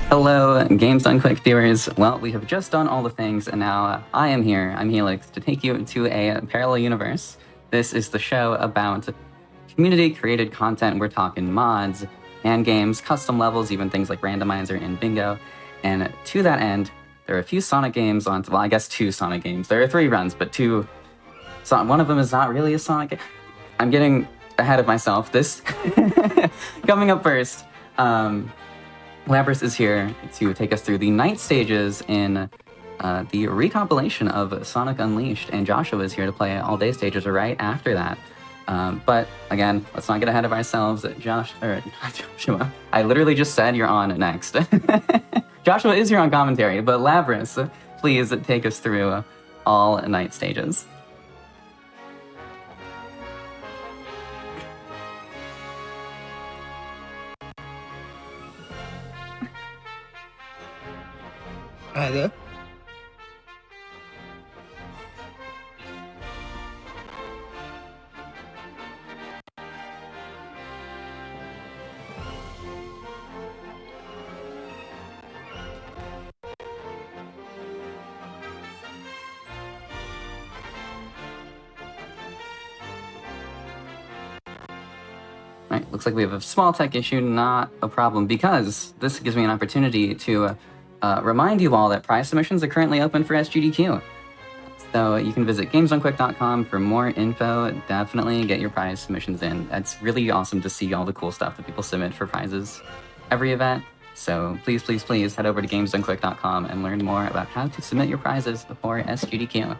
Hello, Games Done Quick viewers. Well, we have just done all the things, and now I am here. I'm Helix to take you to a parallel universe. This is the show about community-created content. We're talking mods, and games, custom levels, even things like Randomizer and Bingo. And to that end, there are a few Sonic games on. Well, I guess 2 Sonic games. There are 3 runs, but 2. One of them is not really a Sonic game. I'm getting ahead of myself. This coming up first. Labris is here to take us through the night stages in the recompilation of Sonic Unleashed, and Joshua is here to play All Day Stages right after that. But again, let's not get ahead of ourselves. Joshua, I literally just said you're on next. Joshua is here on commentary, but Labris, please take us through all night stages. Hi there. Right, looks like we have a small tech issue, not a problem, because this gives me an opportunity to remind you all that prize submissions are currently open for SGDQ. So you can visit gamesonquick.com for more info. Definitely get your prize submissions in. It's really awesome to see all the cool stuff that people submit for prizes every event. So please, please, please head over to gamesonquick.com and learn more about how to submit your prizes for SGDQ.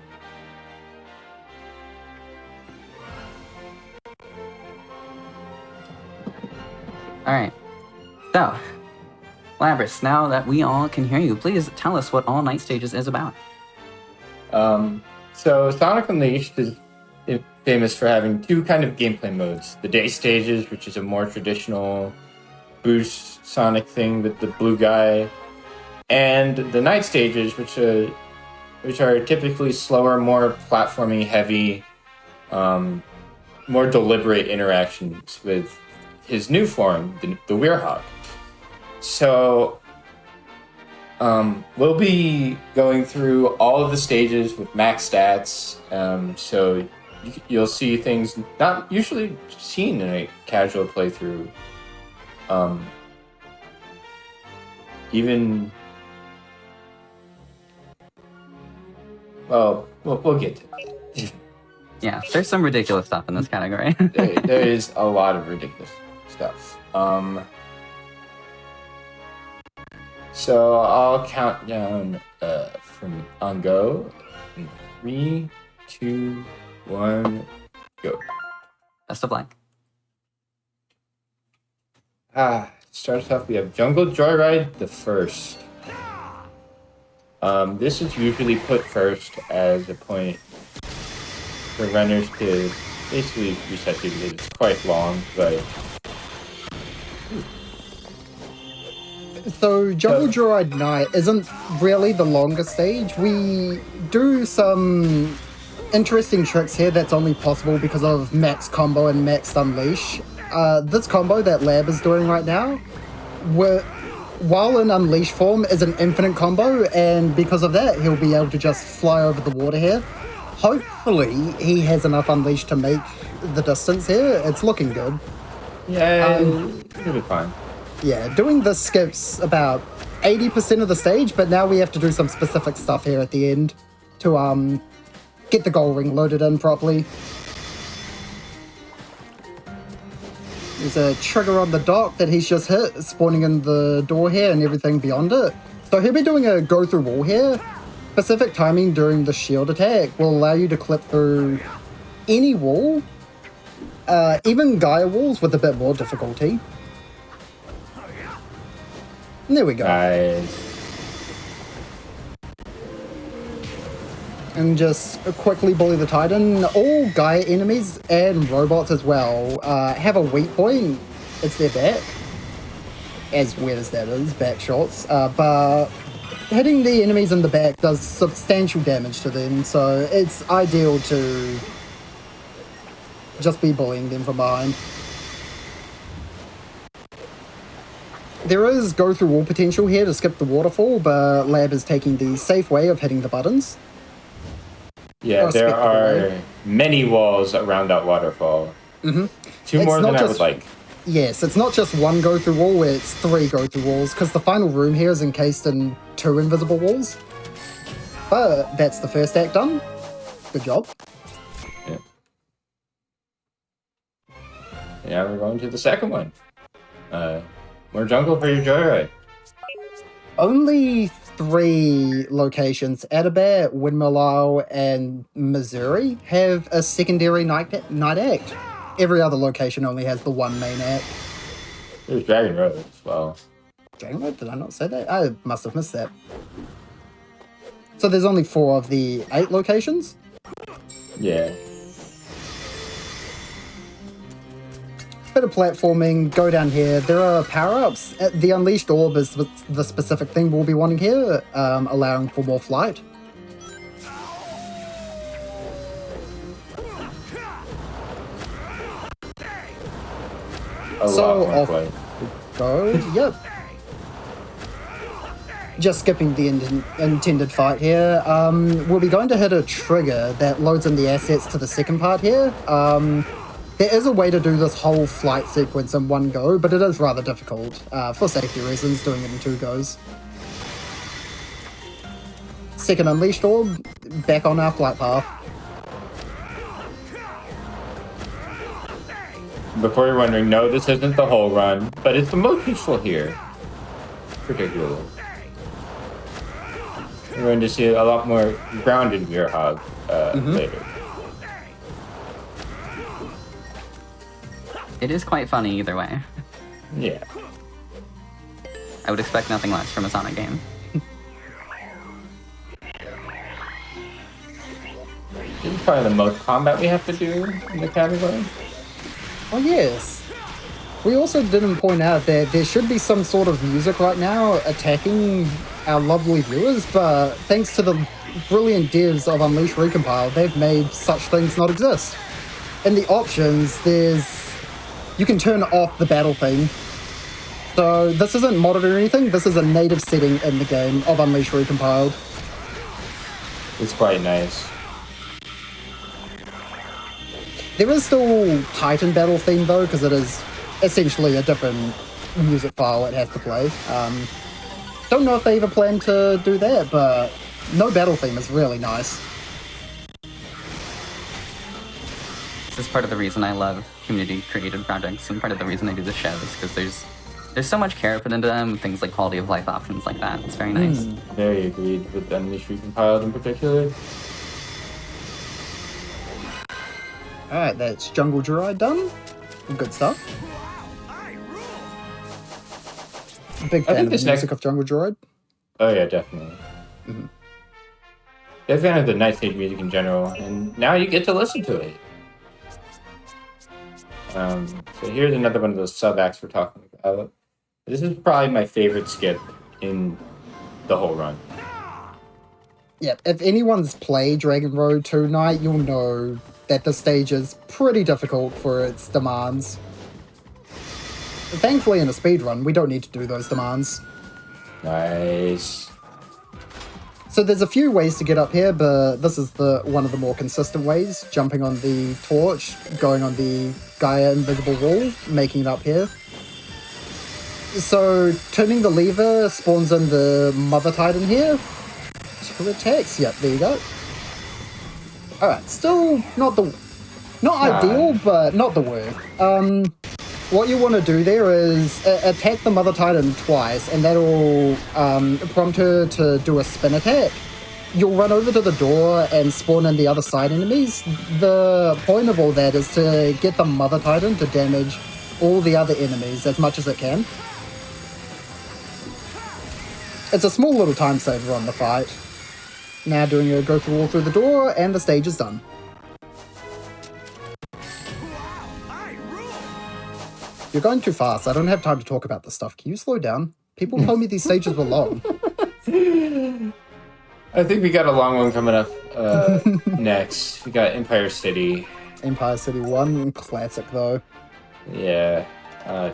Alright, so, Labris, now that we all can hear you, please tell us what All Night Stages is about. So Sonic Unleashed is famous for having 2 kind of gameplay modes. The day stages, which is a more traditional boost Sonic thing with the blue guy, and the night stages, which are typically slower, more platforming heavy, more deliberate interactions with his new form, the Weirhawk. So we'll be going through all of the stages with max stats, so you'll see things not usually seen in a casual playthrough. We'll get to it. Yeah, there's some ridiculous stuff in this category. there is a lot of ridiculous stuff. So I'll count down from on go. 3, 2, 1, go. Best of luck. Starts off, we have Jungle Joyride the first. This is usually put first as a point for runners to basically reset to, because it's quite long, but... So Jungle Joyride Night isn't really the longest stage. We do some interesting tricks here that's only possible because of Max Combo and Max Unleash. This combo that Lab is doing right now, while in Unleash form, is an infinite combo, and because of that, he'll be able to just fly over the water here. Hopefully, he has enough Unleash to make the distance here. It's looking good. Yeah, it'll be fine. Yeah, doing this skips about 80% of the stage, but now we have to do some specific stuff here at the end to get the gold ring loaded in properly. There's a trigger on the dock that he's just hit, spawning in the door here and everything beyond it. So he'll be doing a go through wall here. Specific timing during the shield attack will allow you to clip through any wall, even Gaia walls with a bit more difficulty. And there we go. Nice. And just quickly bully the Titan. All Gaia enemies and robots as well have a weak point. It's their back. As weird as that is, back shots. But hitting the enemies in the back does substantial damage to them, so it's ideal to just be bullying them from behind. There is go through wall potential here to skip the waterfall, but Lab is taking the safe way of hitting the buttons. Yeah, there are many walls around that waterfall. Mm-hmm. Two more than I would like. Yes, it's not just one go through wall, it's 3 go through walls, because the final room here is encased in 2 invisible walls. But that's the first act done. Good job. Yeah. Yeah, we're going to the second one. More jungle for your joyride. Only 3 locations, Atabat, Windmill Isle, and Missouri, have a secondary night act. Every other location only has the 1 main act. There's Dragon Road as well. Dragon Road? Did I not say that? I must have missed that. So there's only 4 of the 8 locations? Yeah. Bit of platforming, go down here. There are power-ups. The Unleashed Orb is the specific thing we'll be wanting here, allowing for more flight. So off we go. Yep. Just skipping the intended fight here. We'll be going to hit a trigger that loads in the assets to the second part here. There is a way to do this whole flight sequence in 1 go, but it is rather difficult. For safety reasons, doing it in 2 goes. Second Unleashed Orb, back on our flight path. Before you're wondering, no, this isn't the whole run, but it's the most useful here. Particularly. We're going to see a lot more grounded Gearhog later. It is quite funny either way. Yeah. I would expect nothing less from a Sonic game. This is probably the most combat we have to do in the category. Oh yes. We also didn't point out that there should be some sort of music right now attacking our lovely viewers, but thanks to the brilliant devs of Unleashed Recompiled, they've made such things not exist. In the options, you can turn off the battle theme. So this isn't modded or anything, this is a native setting in the game of Unleashed Recompiled. It's quite nice. There is still Titan battle theme though, because it is essentially a different music file it has to play. Don't know if they ever plan to do that, but no battle theme is really nice. This is part of the reason I love community-created projects, and part of the reason I do the shows, because there's so much care put into them, things like quality of life options like that. It's very nice. Very agreed with Unleashed Recompiled in particular. Alright, that's Jungle Joyride done. Good stuff. Big fan of the music of Jungle Joyride. Oh yeah, definitely. Big fan of the night stage music in general, and now you get to listen to it. So here's another one of those sub-acts we're talking about. This is probably my favorite skip in the whole run. Yeah, if anyone's played Dragon Road 2 Night, you'll know that the stage is pretty difficult for its demands. Thankfully, in a speedrun, we don't need to do those demands. Nice. So there's a few ways to get up here, but this is one of the more consistent ways. Jumping on the torch, going on the Gaia invisible wall, making it up here. So turning the lever spawns in the Mother Titan here. 2 attacks, yep, there you go. Alright, still not ideal, but not the worst. What you want to do there is attack the Mother Titan twice, and that'll prompt her to do a spin attack. You'll run over to the door and spawn in the other side enemies. The point of all that is to get the Mother Titan to damage all the other enemies as much as it can. It's a small little time saver on the fight. Now doing a go through all through the door, and the stage is done. You're going too fast. I don't have time to talk about this stuff. Can you slow down? People told me these stages were long. I think we got a long one coming up next. We got Empire City. Empire City 1, classic though. Yeah.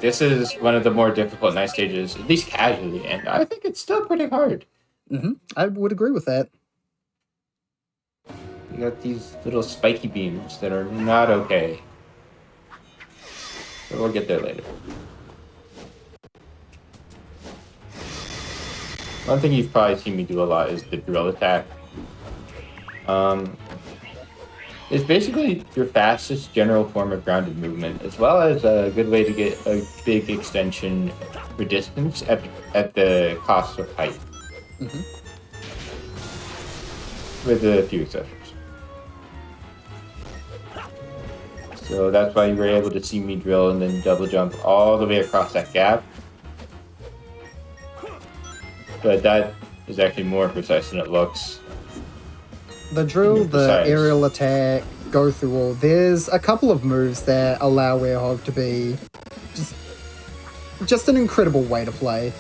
This is one of the more difficult night stages, at least casually, and I think it's still pretty hard. I would agree with that. You got these little spiky beams that are not okay. But we'll get there later. One thing you've probably seen me do a lot is the drill attack. It's basically your fastest general form of grounded movement, as well as a good way to get a big extension for distance at the cost of height. With a few exceptions. So that's why you were able to see me drill and then double jump all the way across that gap. But that is actually more precise than it looks. The drill, the aerial attack, go through all. There's a couple of moves that allow Werehog to be just an incredible way to play.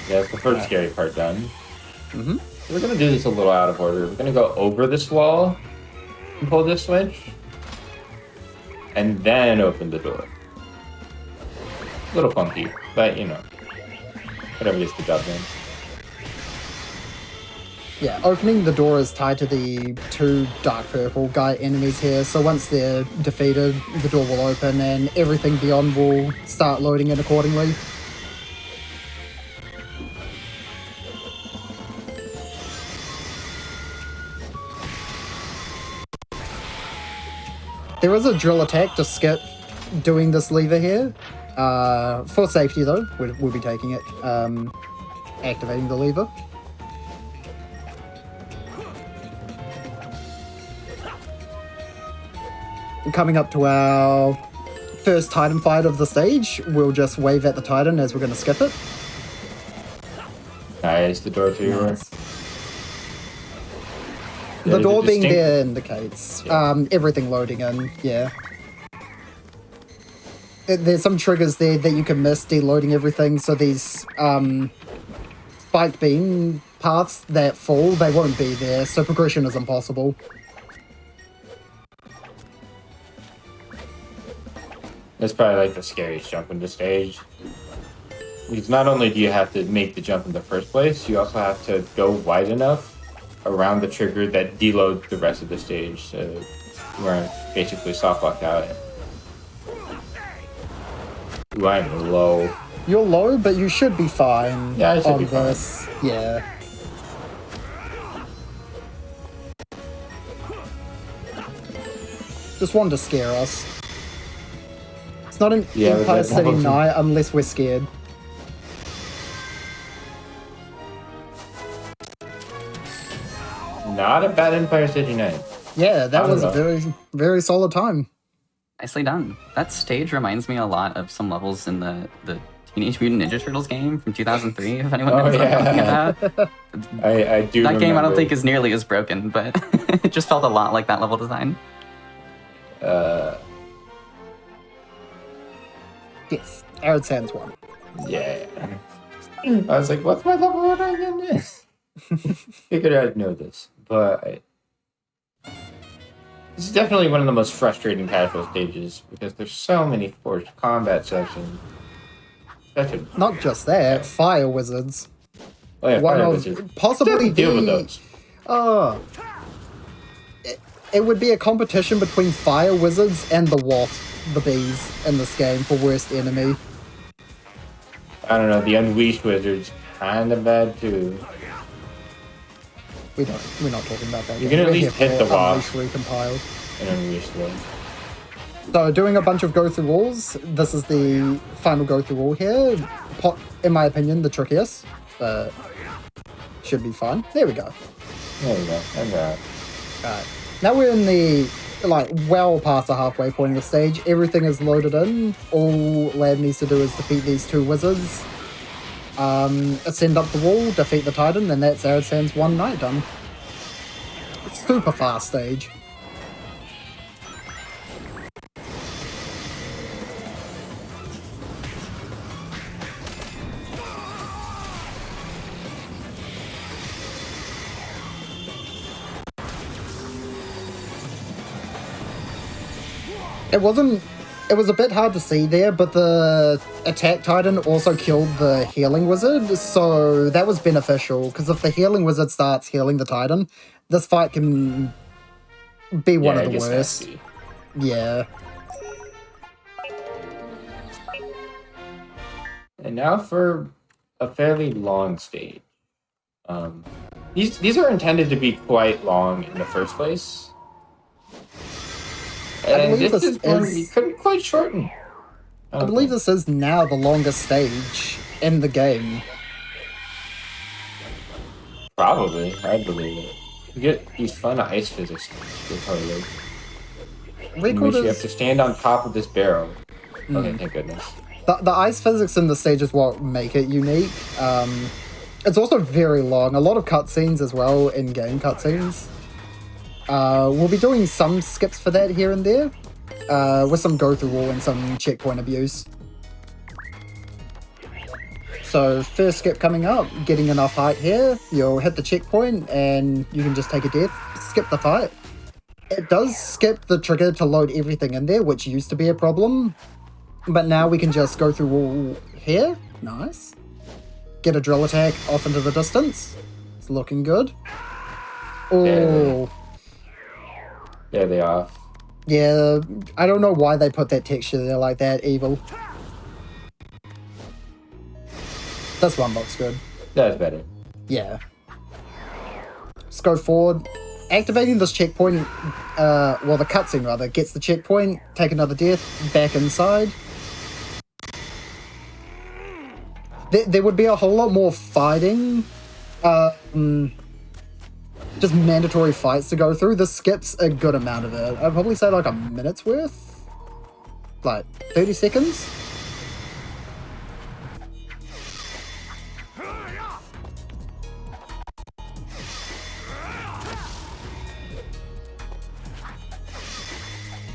Yeah, it's the first scary part done. So we're going to do this a little out of order. We're going to go over this wall and pull this switch. And then open the door. A little funky, but you know, whatever gets the job done. Yeah, opening the door is tied to the two dark purple guy enemies here, so once they're defeated, the door will open and everything beyond will start loading in accordingly. There is a drill attack to skip doing this lever here. For safety though, we'll be taking it. Activating the lever. Coming up to our first Titan fight of the stage, we'll just wave at the Titan as we're going to skip it. Nice, the door to your room. The door being there indicates everything loading in, yeah. There's some triggers there that you can miss deloading everything, so these spiked beam paths that fall, they won't be there, so progression is impossible. That's probably like the scariest jump in the stage. Because not only do you have to make the jump in the first place, you also have to go wide enough around the trigger that deloads the rest of the stage, so you aren't basically soft locked out. Ooh, I'm low. You're low, but you should be fine on be this. Fine. Yeah. Just wanted to scare us. It's not an Empire City night unless we're scared. Not a bad Empire City night. Yeah, that was a very, very solid time. Nicely done. That stage reminds me a lot of some levels in the Teenage Mutant Ninja Turtles game from 2003, if anyone knows what I'm talking about. I do That game I don't think is nearly as broken, but it just felt a lot like that level design. Yes, Arid Sands 1. Yeah. I was like, what's my level 1 again? Figured I'd know this, but this is definitely one of the most frustrating casual stages because there's so many forced combat sections. Not just that, fire wizards. Oh yeah, one fire of wizards. possibly deal with those. It would be a competition between fire wizards and the wasp, the bees, in this game for worst enemy. I don't know, the unleashed wizards kind of bad too. We're not talking about that. You can at least hit the wasp. Recompiled. And unleashed one. So doing a bunch of go through walls. This is the final go through wall here. In my opinion, the trickiest, but should be fun. There we go. There we go. Alright. Now we're in the well past the halfway point of the stage. Everything is loaded in. All Lab needs to do is defeat these two wizards. Ascend up the wall, defeat the Titan, and that's Arid Sands 1 night done. It's super fast stage. It wasn't... It was a bit hard to see there, but the attack titan also killed the healing wizard, so that was beneficial, because if the healing wizard starts healing the titan, this fight can be one of the worst. Nasty. Yeah. And now for a fairly long stage. These are intended to be quite long in the first place. And this is one you couldn't quite shorten. I believe this is now the longest stage in the game. Probably, I believe it. You get these fun ice physics. Totally. In which you have to stand on top of this barrel. Okay, thank goodness. The ice physics in the stage is what make it unique. It's also very long. A lot of cutscenes as well, in-game cutscenes. We'll be doing some skips for that here and there, with some go-through wall and some checkpoint abuse. So first skip coming up, getting enough height here, you'll hit the checkpoint and you can just take a death, skip the fight. It does skip the trigger to load everything in there, which used to be a problem, but now we can just go through wall here. Nice. Get a drill attack off into the distance. It's looking good. Oh. There they are. Yeah, I don't know why they put that texture there like that, evil. This one looks good. That's better. Yeah. Let's go forward. Activating this checkpoint, well, the cutscene rather, gets the checkpoint, take another death, back inside. There would be a whole lot more fighting. Just mandatory fights to go through. This skips a good amount of it. I'd probably say like a minute's worth. Like 30 seconds.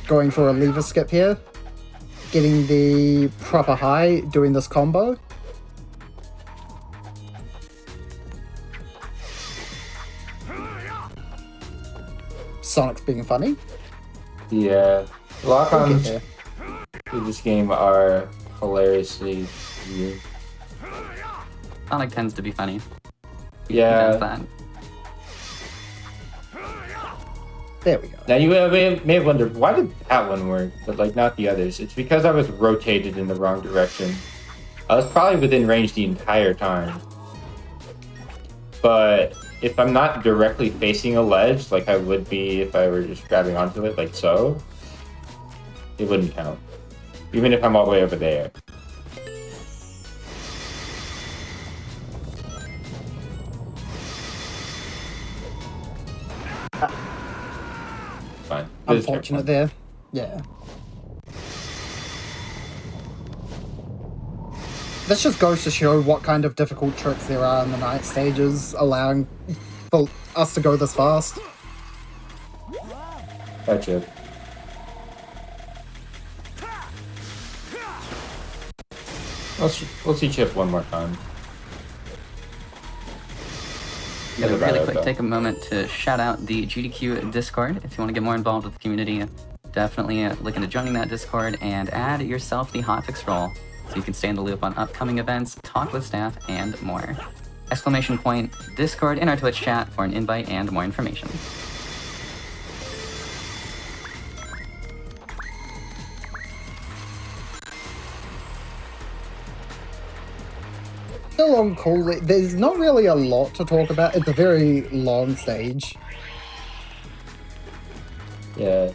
Going for a lever skip here. Getting the proper high, doing this combo. Sonic's being funny. Yeah. Lock-ons in this game are hilariously weird. Sonic tends to be funny. Yeah. There we go. Now you may have wondered, why did that one work, but like not the others? It's because I was rotated in the wrong direction. I was probably within range the entire time. But if I'm not directly facing a ledge, like I would be if I were just grabbing onto it, like so, it wouldn't count. Even if I'm all the way over there. Fine. Unfortunate there. Yeah. This just goes to show what kind of difficult tricks there are in the night stages, allowing for us to go this fast. Gotcha. We'll see Chip one more time. Gotta really quick take a moment to shout out the GDQ Discord. If you want to get more involved with the community, definitely look into joining that Discord and add yourself the hotfix role so you can stay in the loop on upcoming events, talk with staff, and more. Exclamation point Discord in our Twitch chat for an invite and more information. Still on cool. There's not really a lot to talk about. It's a very long stage. Yeah.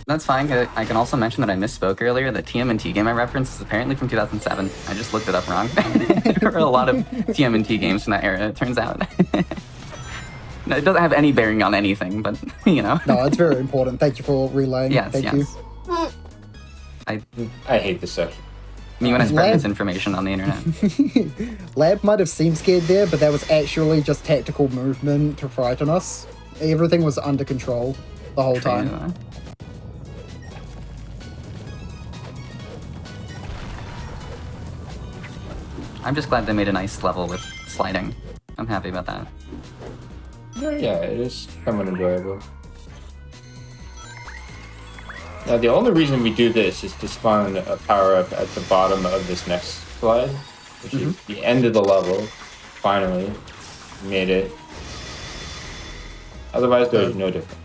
That's fine. I can also mention that I misspoke earlier. The TMNT game I referenced is apparently from 2007. I just looked it up wrong. There were a lot of TMNT games from that era, it turns out. It doesn't have any bearing on anything, but, you know. No, it's very important. Thank you for relaying. Yes, Thank yes. you. I hate this section. Anyone has preference information on the internet. Lab might have seemed scared there, but that was actually just tactical movement to frighten us. Everything was under control the whole time. I'm just glad they made a nice level with sliding. I'm happy about that. Yeah, it is somewhat enjoyable. Now, the only reason we do this is to spawn a power-up at the bottom of this next slide, which is the end of the level. Finally, made it. Otherwise, there's no difference.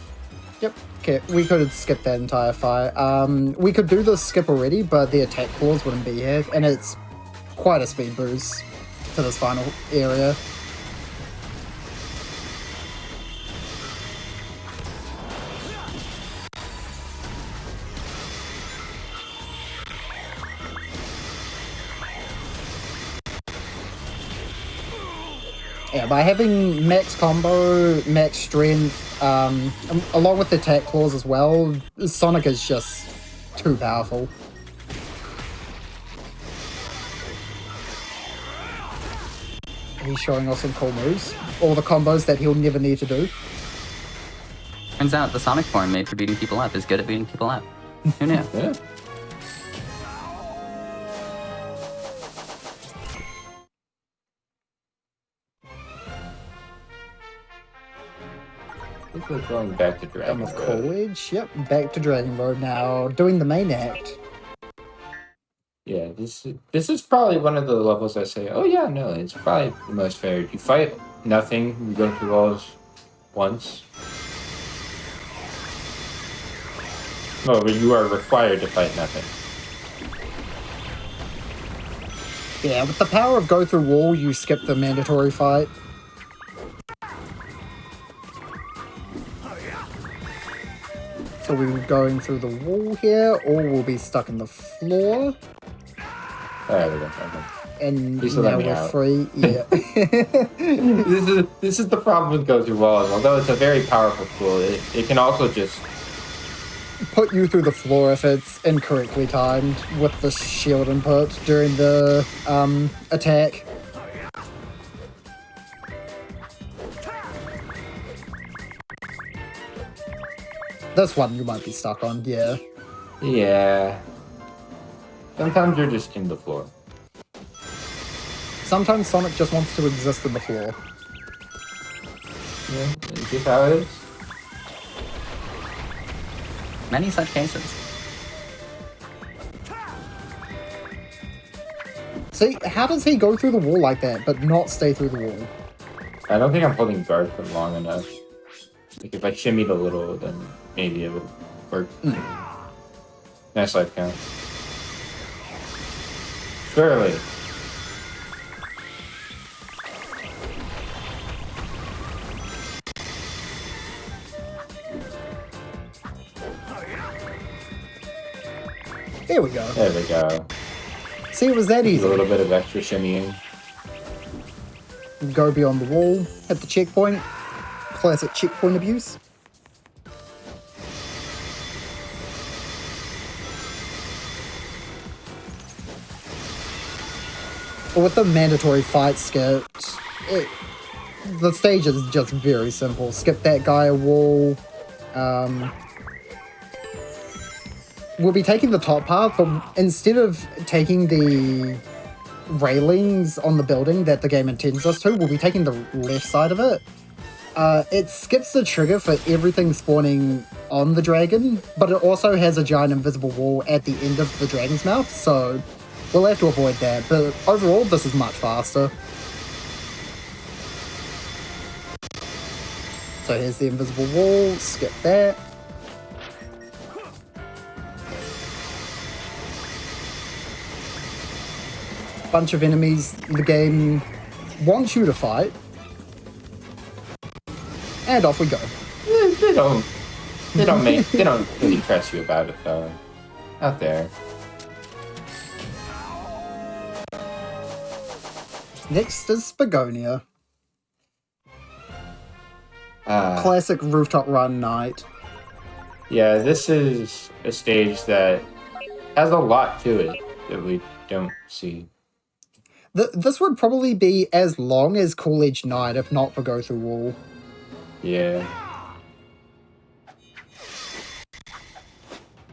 Yep. Okay, we could skip that entire fight. We could do the skip already, but the attack clause wouldn't be here, and it's quite a speed boost to this final area. Yeah, by having max combo, max strength, along with the attack clause as well, Sonic is just too powerful. He's showing us some cool moves. All the combos that he'll never need to do. Turns out the Sonic form made for beating people up is good at beating people up. Who knew? Yeah. I think we're going back to Dragon With Road. Coolidge, yep, back to Dragon Road now, doing the main act. Yeah, this is probably one of the levels I say, oh yeah, no, it's probably the most fair. You fight nothing, you go through walls once. No, but you are required to fight nothing. Yeah, with the power of go through wall, you skip the mandatory fight. So we're going through the wall here, or we'll be stuck in the floor. There we go. Okay. And Please let now me we're out. free. Yeah. This is the problem with go through walls. Although it's a very powerful tool, it can also just Put you through the floor if it's incorrectly timed with the shield input during the attack. This one you might be stuck on, yeah. yeah. Sometimes you're just in the floor. Sometimes Sonic just wants to exist in the floor. Yeah, is this how it is? Many such cases. See, how does he go through the wall like that, but not stay through the wall? I don't think I'm holding guard for long enough. Like if I shimmied a little, then maybe it would work. Nice life count. Surely. There we go. There we go. See, it was that A easy. little bit of extra shimmying. Go beyond the wall, hit the checkpoint. Classic checkpoint abuse. But with the mandatory fight skipped, the stage is just very simple. Skip that guy a wall. We'll be taking the top path, but instead of taking the railings on the building that the game intends us to, we'll be taking the left side of it. It skips the trigger for everything spawning on the dragon, but it also has a giant invisible wall at the end of the dragon's mouth, so we'll have to avoid that. But overall, this is much faster. So here's the invisible wall, skip that. Bunch of enemies the game wants you to fight. And off we go. They don't really press you about it though. Out there. Next is Spagonia. Ah. Classic rooftop run night. Yeah, this is a stage that has a lot to it that we don't see. This would probably be as long as Coolidge Night if not for Go Through Wall. Yeah.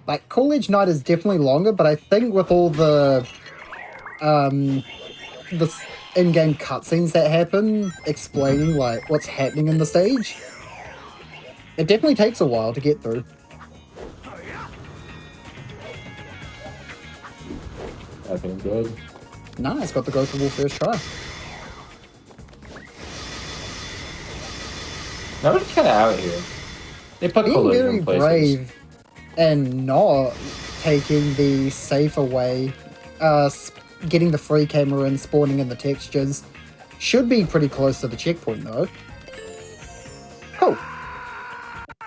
Like, Coolidge Night is definitely longer, but I think with all the in-game cutscenes that happen, explaining, like, what's happening in the stage, it definitely takes a while to get through. Nothing good. Nice, got the go for wall first try. No, we're just kind of out here. They put Being collision very in places. brave and not taking the safer way, getting the free camera and spawning in the textures, should be pretty close to the checkpoint though. Oh,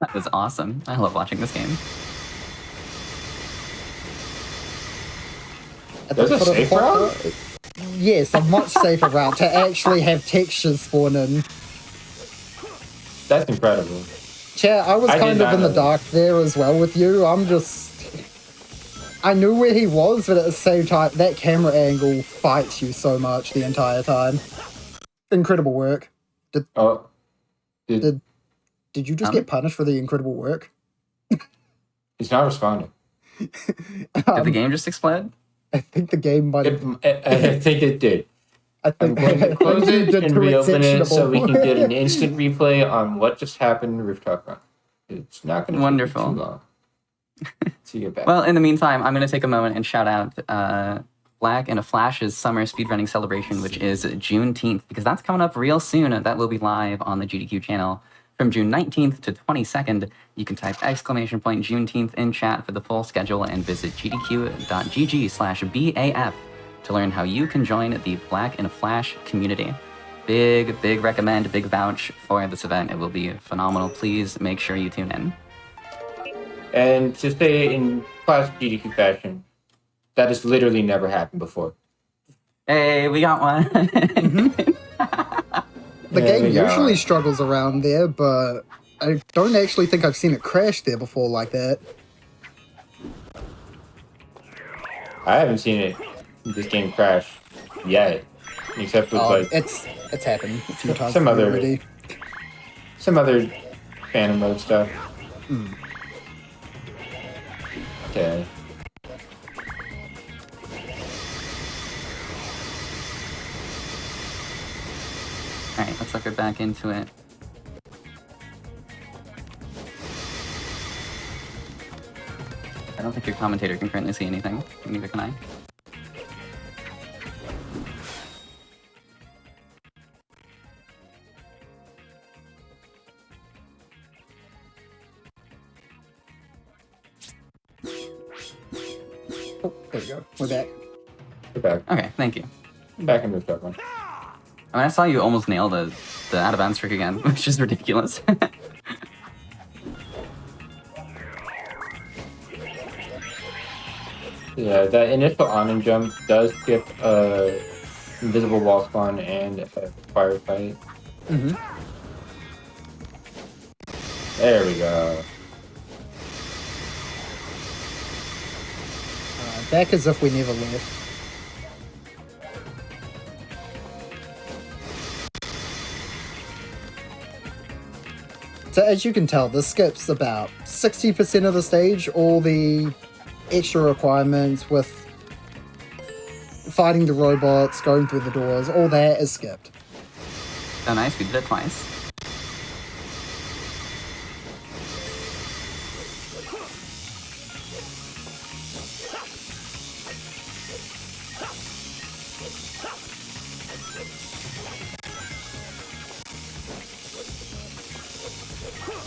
That was awesome. I love watching this game. at There's a foot of the safer clock, route? yes, a much safer route to actually have textures spawn in. That's incredible. Chat, I was I did kind of not in the know dark there as well with you. I knew where he was, but at the same time, that camera angle fights you so much the entire time. Incredible work. Oh. Did you just get punished for the incredible work? He's not responding. Did the game just explode? I think the game might have... I think it did. I I'm think, going to close you it did and too reopen it so we can exceptional. get an instant replay on what just happened in Rooftop Run. It's not going to take Wonderful. too long. So you get back. Well, in the meantime, I'm going to take a moment and shout out Black in a Flash's summer speedrunning celebration, which is Juneteenth, because that's coming up real soon. That will be live on the GDQ channel from June 19th to 22nd. You can type !Juneteenth in chat for the full schedule and visit gdq.gg/BAF to learn how you can join the Black in a Flash community. Big recommend, big vouch for this event. It will be phenomenal. Please make sure you tune in. And to stay in classic GDQ fashion, that has literally never happened before. Hey, we got one. The Yeah, game we got usually one. struggles around there, but I don't actually think I've seen it crash there before like that. I haven't seen this game crash yet, except with like it's happened a few times some other- already. some other Phantom mode stuff. Okay. All right, let's look her back into it. I don't think your commentator can currently see anything. Neither can I. Oh, there we go. We're back. We're back. Okay, thank you. Back in Rooftop Run. I mean, I saw you almost nail the out of bounds trick again, which is ridiculous. Yeah, that initial on and jump does skip invisible wall spawn and a firefight. Mm-hmm. There we go. Back as if we never left. So as you can tell, this skips about 60% of the stage. All the extra requirements with fighting the robots, going through the doors, all that is skipped. Oh, nice. We did it twice.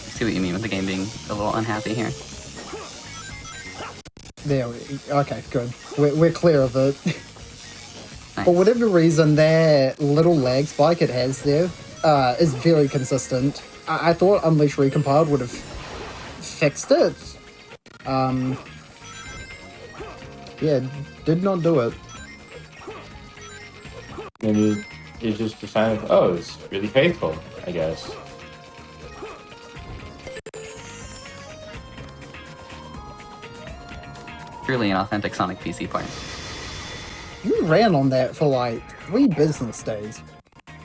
I see what you mean with the game being a little unhappy here. There we okay, good. We're clear of it. Nice. For whatever reason, that little lag spike it has there is very consistent. I thought Unleash Recompiled would have fixed it. Yeah, did not do it. Maybe it's just a sign of, oh, it's really faithful, I guess. Truly an authentic Sonic PC port. You ran on that for like 3 business days.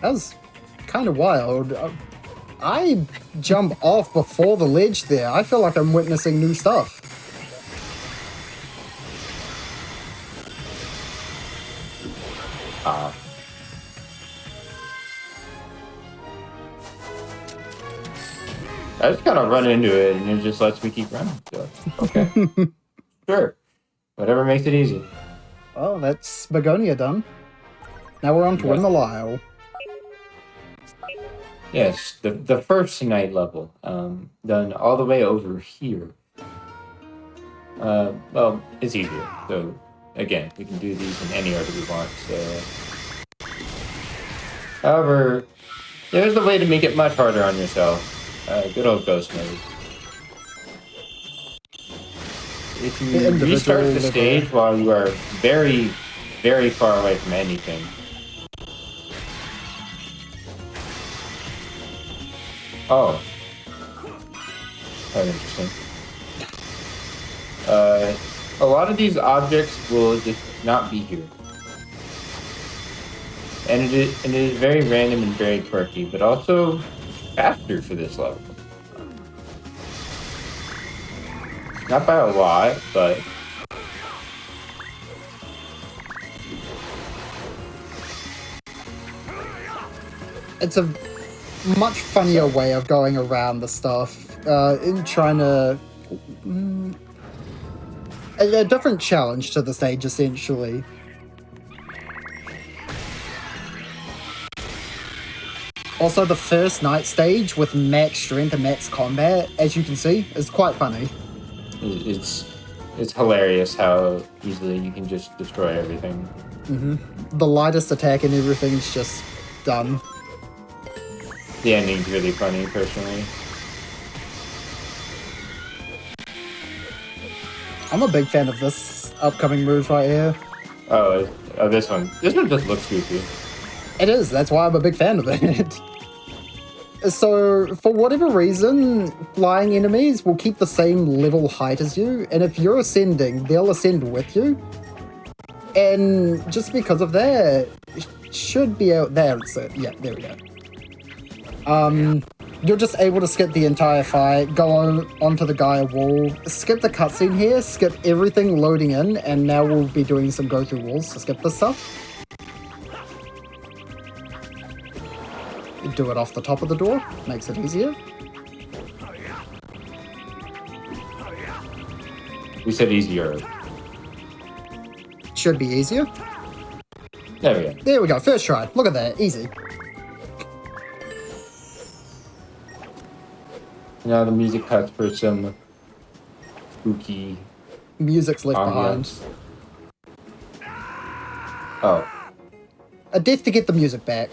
That was kind of wild. I jump off before the ledge there. I feel like I'm witnessing new stuff. I just kind of run into it and it just lets me keep running. So, okay. Sure. Whatever makes it easy. Oh, that's Begonia done. Now we're on to Win the Lyle. Yes, the first night level, done all the way over here. Well, it's easier. So, again, we can do these in any order we want. So, however, there's a way to make it much harder on yourself. Good old ghost mode. If you restart the stage while you are very, very far away from anything. Oh. That's interesting. A lot of these objects will just not be here. And it is very random and very quirky, but also faster for this level. Not by a lot, but... It's a much funnier way of going around the stuff, in trying to... a different challenge to the stage, essentially. Also, the first night stage with max strength and max combat, as you can see, is quite funny. It's hilarious how easily you can just destroy everything. The lightest attack and everything's just done. The ending's really funny, personally. I'm a big fan of this upcoming move right here. Oh, this one. This one just looks goofy. It is, that's why I'm a big fan of it. So, for whatever reason, flying enemies will keep the same level height as you, and if you're ascending, they'll ascend with you. And just because of that, it should be out there. Yeah, there we go. You're just able to skip the entire fight, go onto the Gaia wall, skip the cutscene here, skip everything loading in, and now we'll be doing some go-through walls to skip this stuff. Do it off the top of the door, makes it easier. We said easier. Should be easier. There we go. There we go, first try. Look at that, easy. Now the music cuts for some spooky Music's left behind. Oh. A death to get the music back.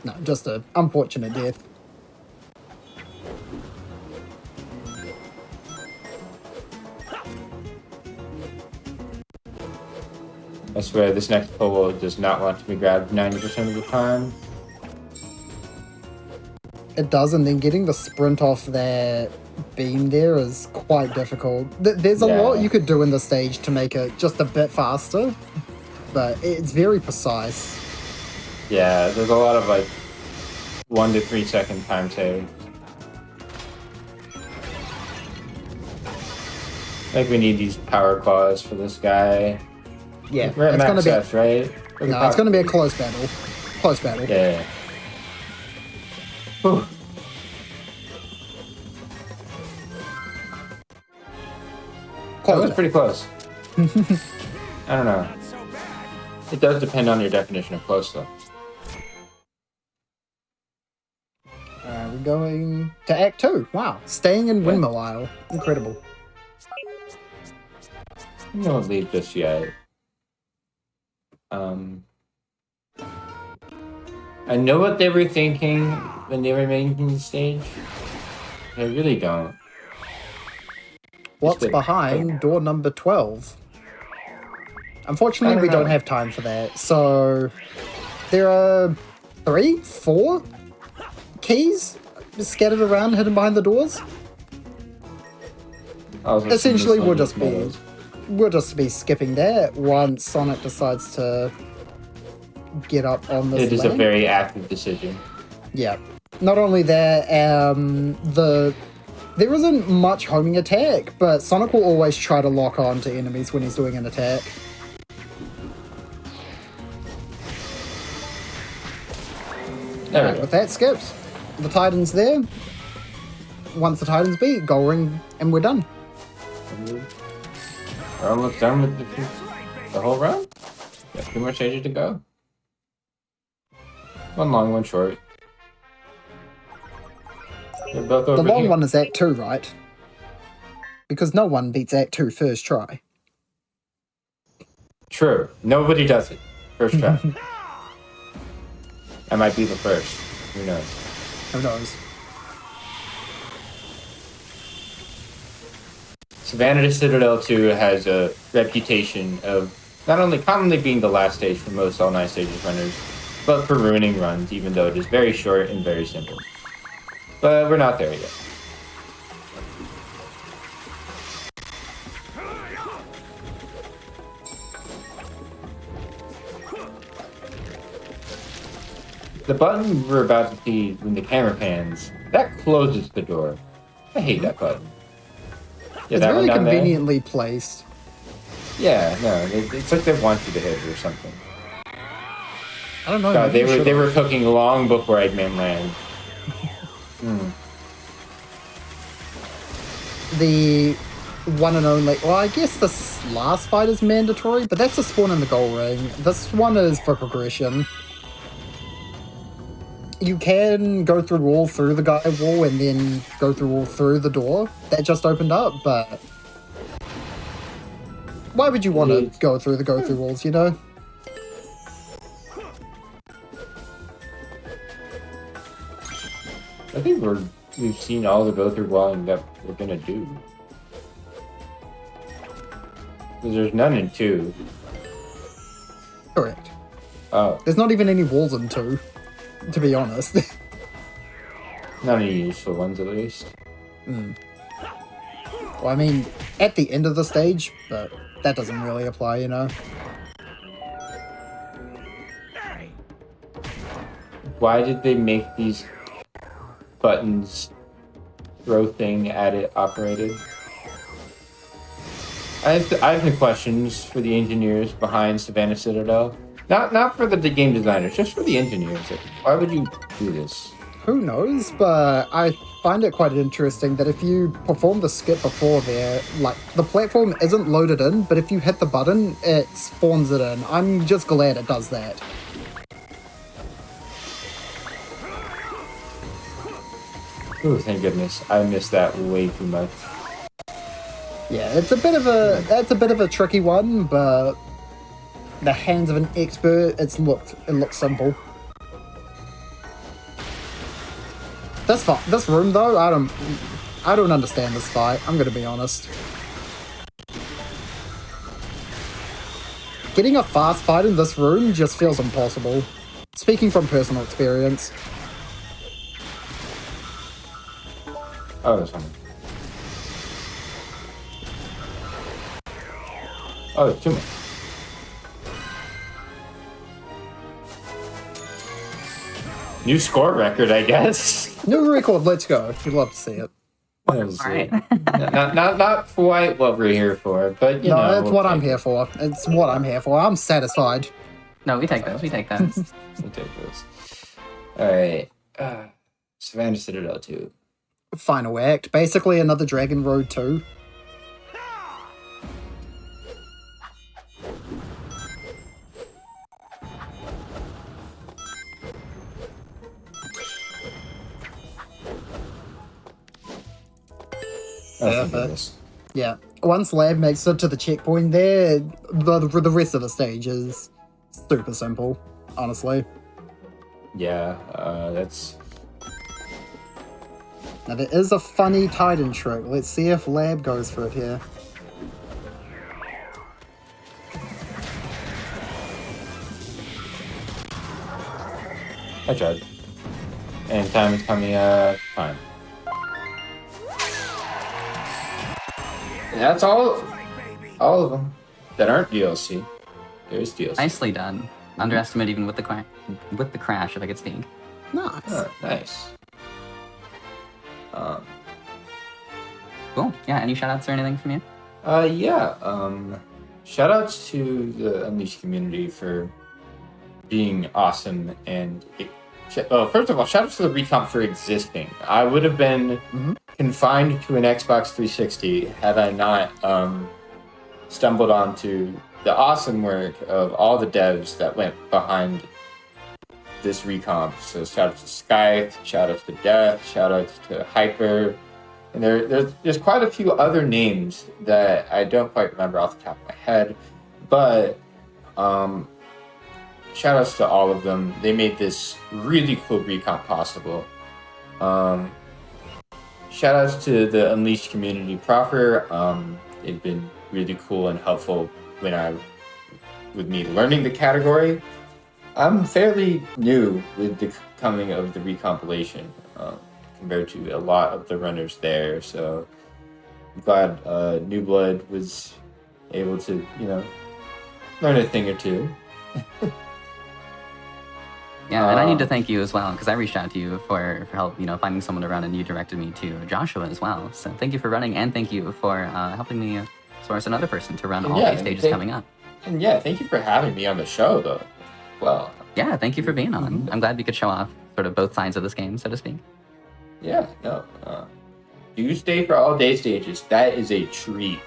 No, just an unfortunate death. I swear, this next pull does not want to be grabbed 90% of the time. It does, and then getting the sprint off that beam there is quite difficult. There's a lot you could do in the stage to make it just a bit faster, but it's very precise. Yeah, there's a lot of like 1 to 3 second time save. I think we need these power claws for this guy. Yeah, we're at max gonna F, right? No, it's gonna be a close battle. Close battle. Yeah. Whew. That was pretty close. I don't know. It does depend on your definition of close, though. We're going to Act 2. Wow. Staying in Windmill Isle. Incredible. We don't leave just yet. I know what they were thinking when they were making the stage. I really don't. What's behind door number 12? Unfortunately, we don't have time for that. So, there are 3, 4 keys scattered around, hidden behind the doors. Essentially, we'll just be skipping that once Sonic decides to get up on this. It is a very active decision. Yeah. Not only that, there isn't much homing attack, but Sonic will always try to lock on to enemies when he's doing an attack. Alright, with that, skips. The Titan's there. Once the Titan's beat, goal ring, and we're done. We're almost done with the whole run. Got 2 more stages to go. One long, one short. They're both over The long here. one is Act 2, right? Because no one beats Act 2 first try. True. Nobody does it. First try. I might be the first. Who knows? Who knows? Savannah Citadel 2 has a reputation of not only commonly being the last stage for most All Night Stages runners, but for ruining runs, even though it is very short and very simple. But we're not there yet. The button we're about to see when the camera pans, that closes the door. I hate that button. Yeah, It's that one really down there. conveniently placed. Yeah, no, it's like they want you to hit it or something. I don't know. God, maybe they you were should've. cooking long before Eggman landed. The one and only. Well, I guess this last fight is mandatory, but that's the spawn in the goal ring. This one is for progression. You can go through the guy wall and then go through the door that just opened up, but why would you want to go through walls, you know? I think we've seen all the go through walling that we're gonna do. Because there's none in 2. Correct. Oh, There's not even any walls in 2, to be honest. not any useful ones at least. Well, I mean, at the end of the stage, but that doesn't really apply, you know? Why did they make these buttons throw thing at it operated? I have some questions for the engineers behind Savannah Citadel. Not for the game designers, just for the engineers. Like, why would you do this? Who knows, but I find it quite interesting that if you perform the skip before there, like, the platform isn't loaded in, but if you hit the button, it spawns it in. I'm just glad it does that. Oh, thank goodness. I missed that way too much. Yeah, that's a bit of a tricky one, but the hands of an expert, it looks simple. This room though, I don't understand this fight. I'm gonna be honest. Getting a fast fight in this room just feels impossible. Speaking from personal experience. Oh, this one. Oh, there's 2 more. New score record, I guess. New record, let's go. We'd love to see it. Alright. Not quite what we're here for, but you know. No, it's we'll what I'm take here for. It's what I'm here for. I'm satisfied. No, we take those. We take those. it. We'll take those. Alright. Savannah Citadel 2. Final act. Basically another Dragon Road 2. Perfect. Yeah. Once Lab makes it to the checkpoint there, the rest of the stage is super simple, honestly. Yeah, that's... Now there is a funny Titan trick. Let's see if Lab goes for it here. I tried. And time is coming up. Time. And that's all of them that aren't DLC. There's DLC. Nicely done. Underestimate even with the crash, if I could speak. Nice. Oh, nice. Cool. Yeah, any shoutouts or anything from you? Shoutouts to the Unleashed community for being awesome and first of all, shoutouts to the Recomp for existing. I would have been confined to an Xbox 360 had I not stumbled onto the awesome work of all the devs that went behind this recomp. So shout out to Scythe, shout out to Death, shout out to Hyper, and there's quite a few other names that I don't quite remember off the top of my head, but shout outs to all of them. They made this really cool recomp possible. Shout outs to the Unleashed community proper. They've been really cool and helpful with me learning the category. I'm fairly new with the coming of the recompilation compared to a lot of the runners there, so I'm glad New Blood was able to, learn a thing or two. Yeah, and I need to thank you as well, because I reached out to you for help, finding someone to run, and you directed me to Joshua as well. So thank you for running, and thank you for helping me source another person to run all day stages coming up. And yeah, thank you for having me on the show, though. Well. Yeah, thank you for being on. I'm glad we could show off sort of both sides of this game, so to speak. Yeah, no. Do stay for all day stages. That is a treat.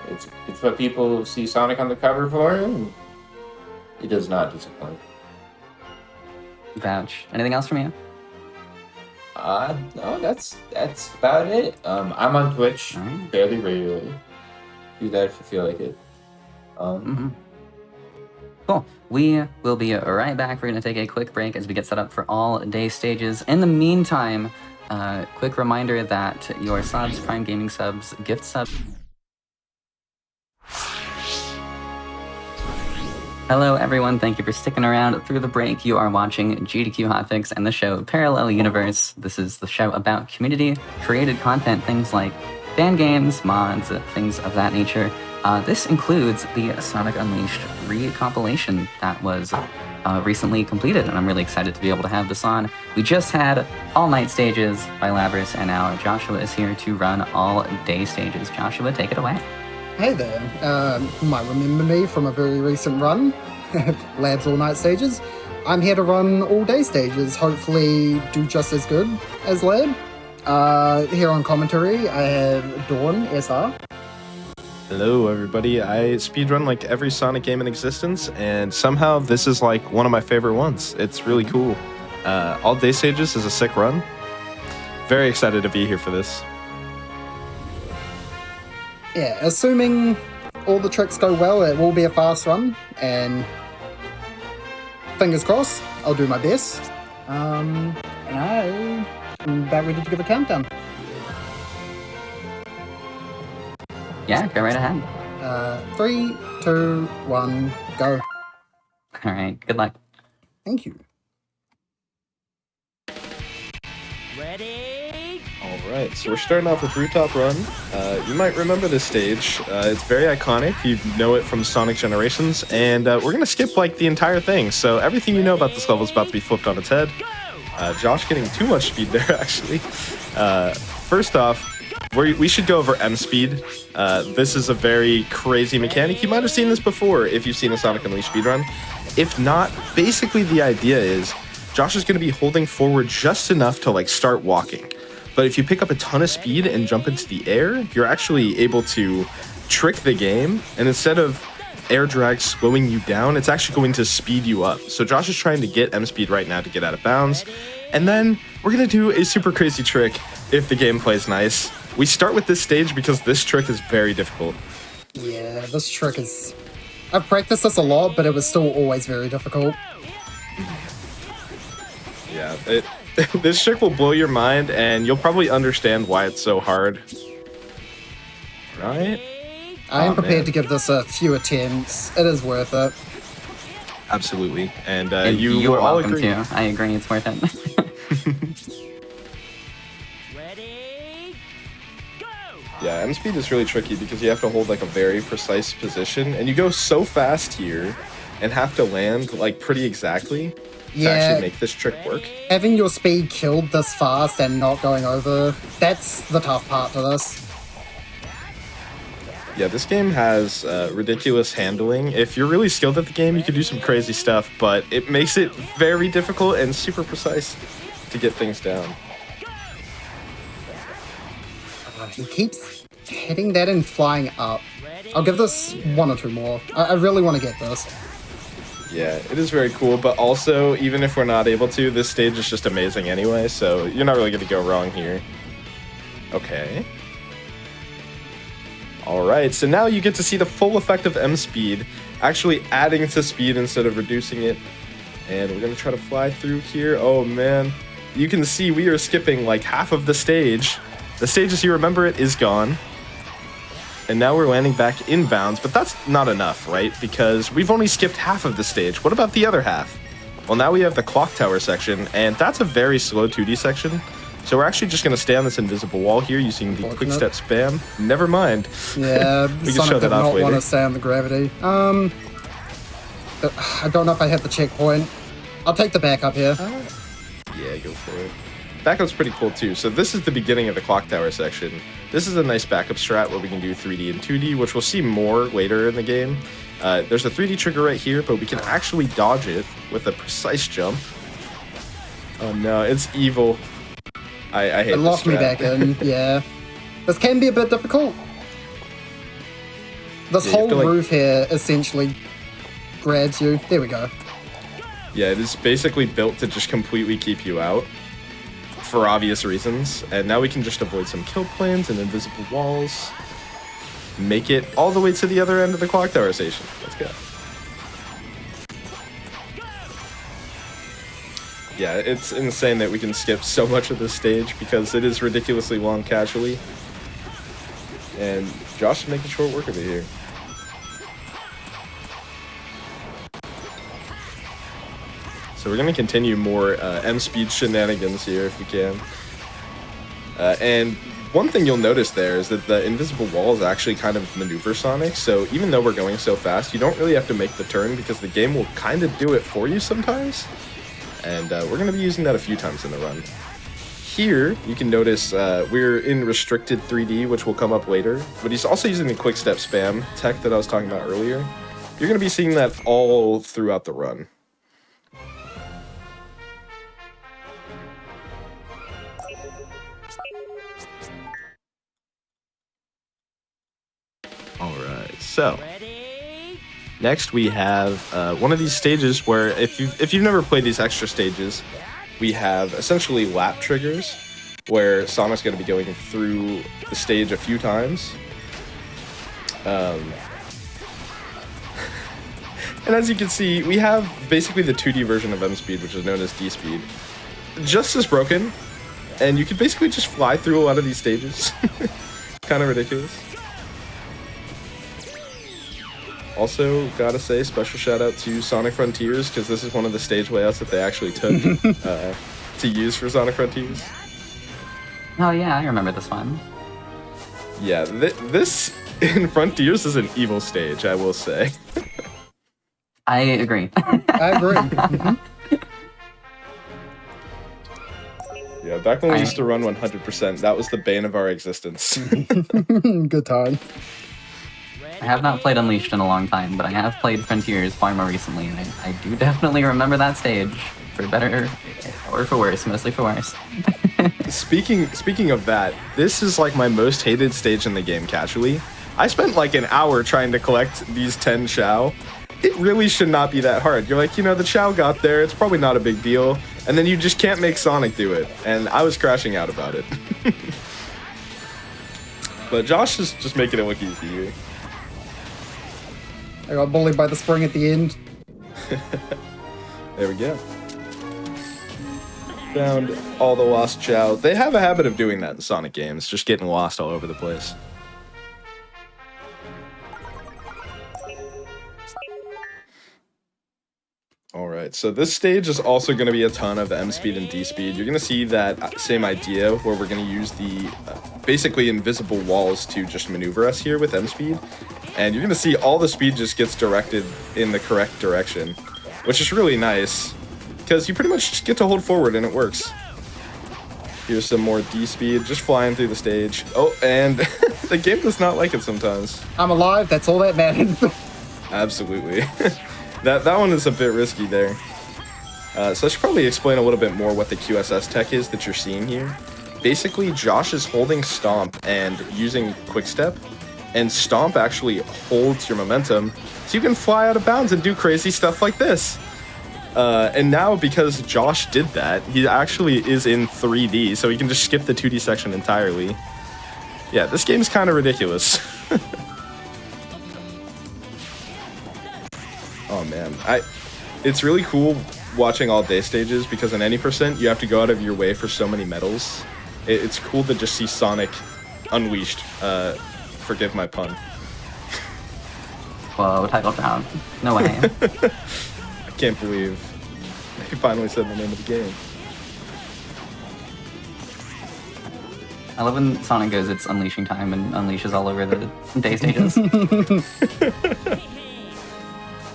It's what people see Sonic on the cover for, and it does not disappoint. Vouch. Anything else from you? No, that's about it. I'm on Twitch fairly regularly. Do that if you feel like it. Cool. We will be right back. We're going to take a quick break as we get set up for all day stages. In the meantime, quick reminder that your subs, Prime Gaming subs, gift subs. Hello, everyone. Thank you for sticking around through the break. You are watching GDQ Hotfix and the show Parallel Universe. This is the show about community-created content, things like fan games, mods, things of that nature. This includes the Sonic Unleashed recompilation that was recently completed, and I'm really excited to be able to have this on. We just had All Night Stages by Labris, and now Joshua is here to run All Day Stages. Joshua, take it away. Hey there. You might remember me from a very recent run, Labs All Night Stages. I'm here to run All Day Stages, hopefully do just as good as Lab. Here on commentary, I have Dawn, SR. Hello, everybody. I speedrun like every Sonic game in existence, and somehow this is like one of my favorite ones. It's really cool. All Day Stages is a sick run. Very excited to be here for this. Yeah, assuming all the tricks go well, it will be a fast run, and fingers crossed, I'll do my best. And I'm about ready to give a countdown. Yeah, go right ahead. 3, 2, 1, go. All right, good luck. Thank you. Ready? All right, so we're starting off with Rooftop Run. You might remember this stage. It's very iconic. You know it from Sonic Generations, and we're going to skip like the entire thing. So everything you know about this level is about to be flipped on its head. Josh getting too much speed there, actually. First off, we should go over M speed. This is a very crazy mechanic. You might have seen this before if you've seen a Sonic Unleashed speedrun. If not, basically the idea is Josh is going to be holding forward just enough to like start walking. But if you pick up a ton of speed and jump into the air, you're actually able to trick the game. And instead of air drag slowing you down, it's actually going to speed you up. So Josh is trying to get M speed right now to get out of bounds. And then we're going to do a super crazy trick if the game plays nice. We start with this stage because this trick is very difficult. Yeah, this trick is... I've practiced this a lot, but it was still always very difficult. Yeah, this trick will blow your mind, and you'll probably understand why it's so hard. Right? I am prepared to give this a few attempts. It is worth it. Absolutely. And You you are all welcome agree. to. I agree, it's worth it. Ready? Go! Yeah, M speed is really tricky because you have to hold like a very precise position, and you go so fast here and have to land like pretty exactly to actually make this trick work. Having your speed killed this fast and not going over, that's the tough part to this. Yeah, this game has ridiculous handling. If you're really skilled at the game, you can do some crazy stuff, but it makes it very difficult and super precise to get things down. He keeps hitting that and flying up. I'll give this 1 or 2 more. I really want to get this. Yeah, it is very cool, but also, even if we're not able to, this stage is just amazing anyway, so you're not really going to go wrong here. Okay. Alright, so now you get to see the full effect of M-Speed, actually adding to speed instead of reducing it. And we're going to try to fly through here. Oh man, you can see we are skipping like half of the stage. The stage, as you remember it, is gone. And now we're landing back inbounds, but that's not enough, right? Because we've only skipped half of the stage. What about the other half? Well, now we have the clock tower section, and that's a very slow 2D section. So we're actually just going to stay on this invisible wall here using the quick step spam. Never mind. Yeah, we can show that off not later. want to stay on the gravity. I don't know if I hit the checkpoint. I'll take the backup here. Yeah, go for it. Backup's pretty cool too. So this is the beginning of the clock tower section. This is a nice backup strat where we can do 3D and 2D, which we'll see more later in the game. There's a 3D trigger right here, but we can actually dodge it with a precise jump. Oh no, it's evil. I hate this It locked me strat. back in, yeah. This can be a bit difficult. This Yeah, you whole have to, like- roof here essentially grabs you. There we go. Yeah, it is basically built to just completely keep you out for obvious reasons. And now we can just avoid some kill planes and invisible walls. Make it all the way to the other end of the clock tower station. Let's go. Yeah, it's insane that we can skip so much of this stage because it is ridiculously long casually. And Josh is making short work of it here. So we're going to continue more M-Speed shenanigans here if we can. And one thing you'll notice there is that the invisible wall is actually kind of maneuver sonic. So even though we're going so fast, you don't really have to make the turn because the game will kind of do it for you sometimes. And we're going to be using that a few times in the run. Here, you can notice we're in restricted 3D, which will come up later. But he's also using the quick step spam tech that I was talking about earlier. You're going to be seeing that all throughout the run. Alright, so Ready? next we have one of these stages where if you've never played these extra stages, we have essentially lap triggers where Sonic's going to be going through the stage a few times. And as you can see, we have basically the 2D version of M-Speed, which is known as D-Speed. Just as broken, and you can basically just fly through a lot of these stages. Kind of ridiculous. Also, gotta say, special shout out to Sonic Frontiers, because this is one of the stage layouts that they actually took to use for Sonic Frontiers. Oh yeah, I remember this one. Yeah, this in Frontiers is an evil stage, I will say. I agree. I agree. Mhm. Yeah, back when we used to run 100%, that was the bane of our existence. Good time. I have not played Unleashed in a long time, but I have played Frontiers far more recently, and I do definitely remember that stage. For better or for worse, mostly for worse. Speaking of that, this is like my most hated stage in the game casually. I spent like an hour trying to collect these 10 Chow. It really should not be that hard. You're like, you know, the Chow got there, it's probably not a big deal, and then you just can't make Sonic do it. And I was crashing out about it. But Josh is just making it look easy here. I got bullied by the spring at the end. There we go. Found all the lost Chow. They have a habit of doing that in Sonic games, just getting lost all over the place. Alright, so this stage is also going to be a ton of M-Speed and D-Speed. You're going to see that same idea where we're going to use the basically invisible walls to just maneuver us here with M-Speed. And you're going to see all the speed just gets directed in the correct direction, which is really nice because you pretty much just get to hold forward and it works. Here's some more D-Speed, just flying through the stage. Oh, and the game does not like it sometimes. I'm alive, that's all that matters. Absolutely. That one is a bit risky there. So I should probably explain a little bit more what the QSS tech is that you're seeing here. basically Josh is holding Stomp and using Quick Step, and Stomp actually holds your momentum, so you can fly out of bounds and do crazy stuff like this. And now, because Josh did that, he actually is in 3D, so he can just skip the 2D section entirely. Yeah, this game's kind of ridiculous. Oh man, it's really cool watching all day stages, because in any percent, you have to go out of your way for so many medals. It's cool to just see Sonic unleashed. Forgive my pun. Whoa, title down. No way. I can't believe he finally said the name of the game. I love when Sonic goes, it's unleashing time, and unleashes all over the day stages.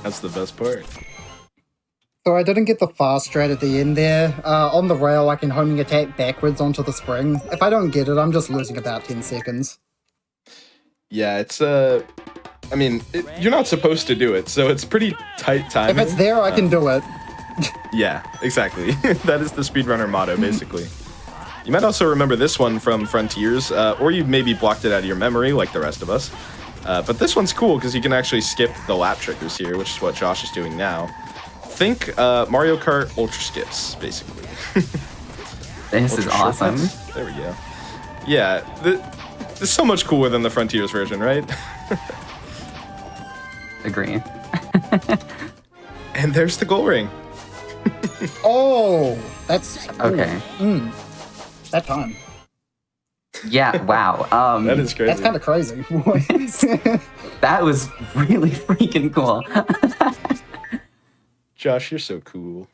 That's the best part. So I didn't get the fast strat at the end there. On the rail, I can homing attack backwards onto the spring. If I don't get it, I'm just losing about 10 seconds. Yeah, it's I mean, you're not supposed to do it, so it's pretty tight timing. If it's there, I can do it. Yeah, exactly. That is the speedrunner motto, basically. You might also remember this one from Frontiers, or you maybe blocked it out of your memory, like the rest of us. But this one's cool, because you can actually skip the lap triggers here, which is what Josh is doing now. Think Mario Kart Ultra Skips, basically. This is awesome. There we go. Yeah, this is so much cooler than the Frontiers version, right? Agree. And there's the goal ring. Oh, that's... Okay. That time. Yeah, wow. That is crazy. That's kind of crazy. That was really freaking cool. Josh, you're so cool.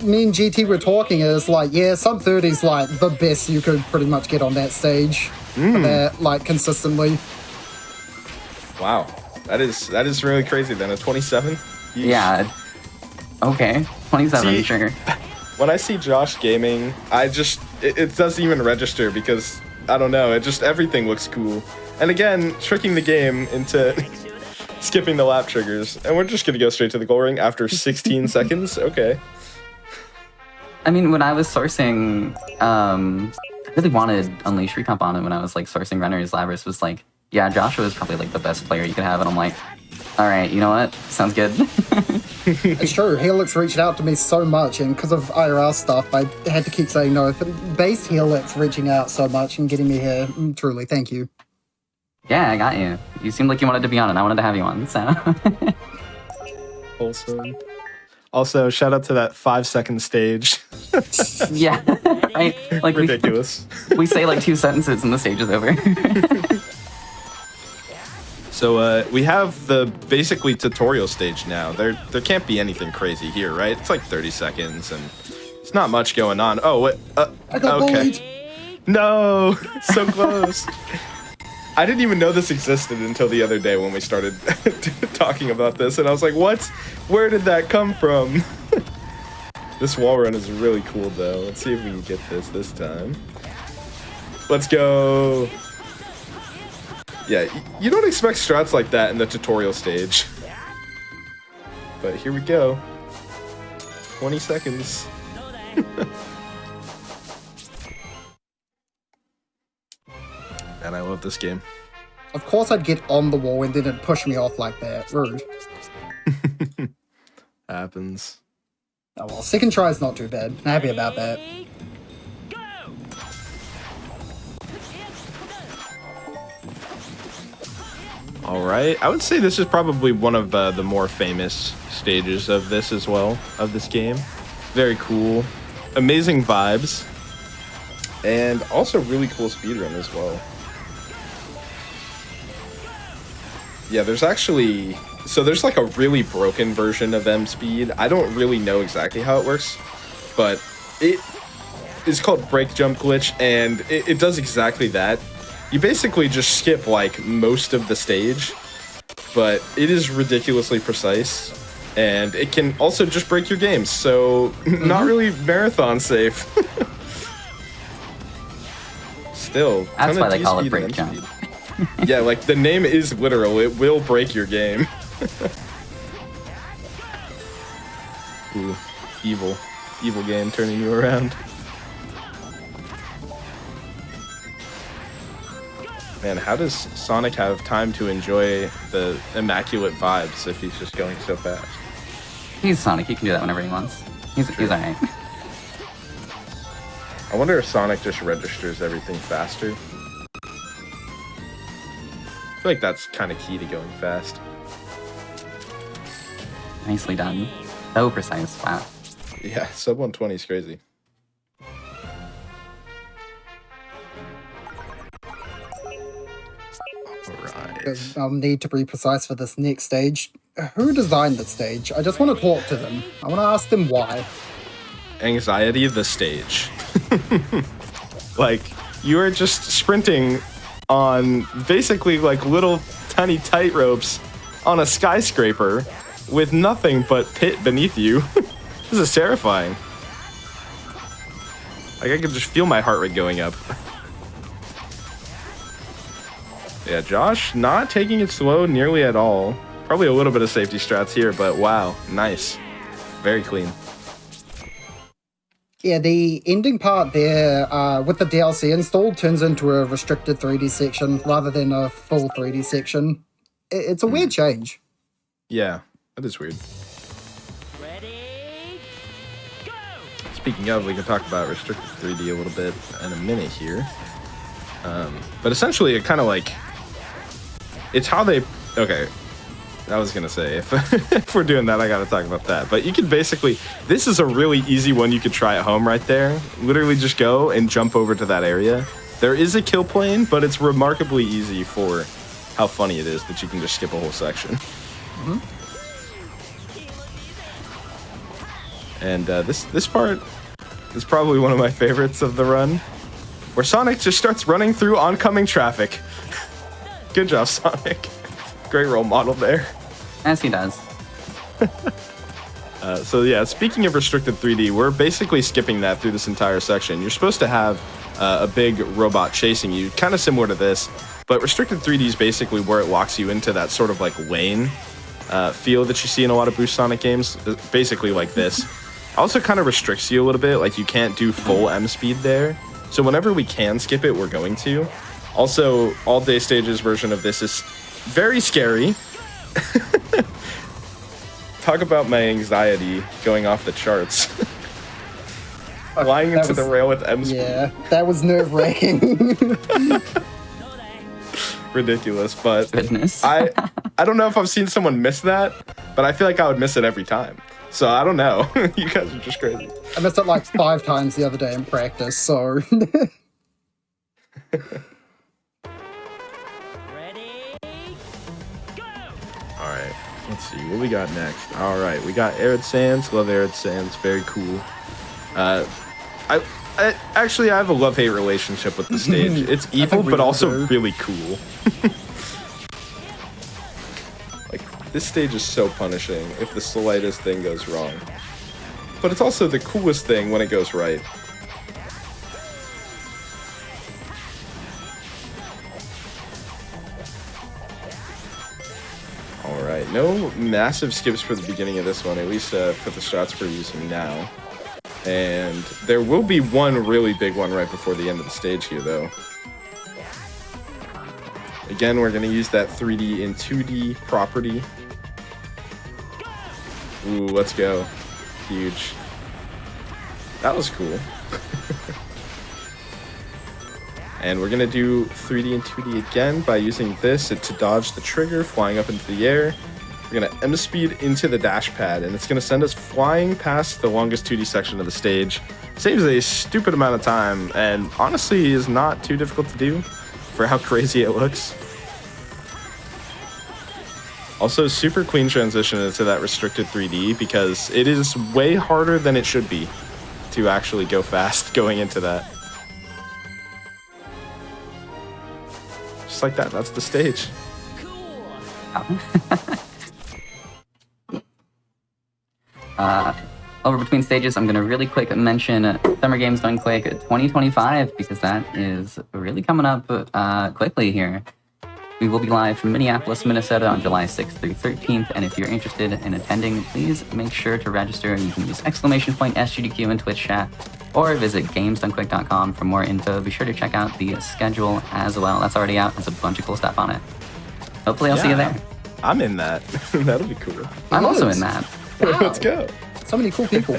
Me and GT were talking, and it's like, yeah, sub 30 is like the best you could pretty much get on that stage. That, like, consistently. Wow. That is really crazy then. A 27? Yeesh. Yeah. Okay. 27, See, sure. When I see Josh gaming, it doesn't even register, because, I don't know, everything looks cool. And again, tricking the game into skipping the lap triggers. And we're just gonna go straight to the goal ring after 16 seconds? Okay. I mean, when I was sourcing, I really wanted Unleash Recomp on it when I was, like, sourcing runners. Labris was like, yeah, Joshua is probably, like, the best player you could have. And I'm like, all right, you know what? Sounds good. It's true. Helix reached out to me so much, and because of IRL stuff, I had to keep saying no. Base Helix reaching out so much and getting me here, truly, thank you. Yeah, I got you. You seemed like you wanted to be on, and I wanted to have you on, so... Awesome. Also, shout out to that 5-second stage. Yeah, right? Like, ridiculous. We say, like, 2 sentences and the stage is over. So we have the basically tutorial stage now. There can't be anything crazy here, right? It's like 30 seconds and it's not much going on. Oh, what? I got bullied. No, so close. I didn't even know this existed until the other day when we started talking about this, and I was like, what? Where did that come from? This wall run is really cool, though. Let's see if we can get this time. Let's go. Yeah, you don't expect strats like that in the tutorial stage. But here we go. 20 seconds. And I love this game. Of course I'd get on the wall and then it'd push me off like that. Rude. Happens. Oh well, second try is not too bad. Happy about that. Alright, I would say this is probably one of the more famous stages of this as well, of this game. Very cool. Amazing vibes. And also really cool speedrun as well. Yeah, there's actually... So there's like a really broken version of M-Speed. I don't really know exactly how it works, but it is called Break Jump Glitch, and it does exactly that. You basically just skip like most of the stage, but it is ridiculously precise, and it can also just break your games, so not really marathon safe. Still, That's why they call it Break Jump. Yeah, like the name is literal, it will break your game. Ooh, evil game turning you around. Man, how does Sonic have time to enjoy the immaculate vibes if he's just going so fast? He's Sonic. He can do that whenever he wants. He's alright. I wonder if Sonic just registers everything faster. I feel like that's kind of key to going fast. Nicely done. So precise. Wow. Yeah, sub 120 is crazy. Alright. I'll need to be precise for this next stage. Who designed the stage? I just want to talk to them. I want to ask them why. Anxiety the stage. Like, you are just sprinting on basically like little tiny tight ropes on a skyscraper with nothing but pit beneath you. This is terrifying. Like, I can just feel my heart rate going up. Yeah, Josh not taking it slow nearly at all. Probably a little bit of safety strats here, but wow, nice. Very clean. Yeah, the ending part there with the DLC installed turns into a restricted 3D section rather than a full 3D section. It's a weird change. Yeah, that is weird. Ready? Go! Speaking of, we can talk about restricted 3D a little bit in a minute here. But essentially, it kind of like... It's how they... Okay, I was going to say, if we're doing that, I got to talk about that. But you can basically... This is a really easy one you could try at home right there. Literally just go and jump over to that area. There is a kill plane, but it's remarkably easy for how funny it is that you can just skip a whole section. Mm-hmm. And this part is probably one of my favorites of the run, where Sonic just starts running through oncoming traffic. Good job, Sonic. Great role model there. As he does. So yeah, speaking of restricted 3D, we're basically skipping that through this entire section. You're supposed to have a big robot chasing you, kind of similar to this, but restricted 3D is basically where it locks you into that sort of like lane feel that you see in a lot of Boost Sonic games, basically like this. Also kind of restricts you a little bit, like you can't do full M speed there. So whenever we can skip it, we're going to. Also, All Day Stages version of this is very scary. Talk about my anxiety going off the charts. Flying into the rail with M speed. Yeah, that was nerve-wracking. Ridiculous, but Goodness. I don't know if I've seen someone miss that, but I feel like I would miss it every time. So I don't know. You guys are just crazy. I missed it like 5 times the other day in practice, so... Ready? Go! Alright, let's see. What we got next? Alright, we got Arid Sands. Love Arid Sands. Very cool. I actually, I have a love-hate relationship with the stage. It's evil, but also really cool. Like, this stage is so punishing if the slightest thing goes wrong. But it's also the coolest thing when it goes right. Alright, no massive skips for the beginning of this one, at least for the shots we're using now. And there will be one really big one right before the end of the stage here, though. Again, we're going to use that 3D and 2D property. Ooh, let's go. Huge. That was cool. And we're going to do 3D and 2D again by using this to dodge the trigger, flying up into the air. We're going to M-speed into the dash pad, and it's going to send us flying past the longest 2D section of the stage. Saves a stupid amount of time, and honestly is not too difficult to do for how crazy it looks. Also, super clean transition into that restricted 3D, because it is way harder than it should be to actually go fast going into that. Just like that, that's the stage. Over between stages, I'm going to really quick mention Summer Games Done Quick 2025, because that is really coming up quickly here. We will be live from Minneapolis, Minnesota on July 6th through 13th, and if you're interested in attending, please make sure to register. You can use !SGDQ in Twitch chat. or visit gamesdonequick.com for more info. Be sure to check out the schedule as well. That's already out. There's a bunch of cool stuff on it. Hopefully I'll see you there. I'm in that. That'll be cool. I'm also Nice. in that. Let's go. So many cool people.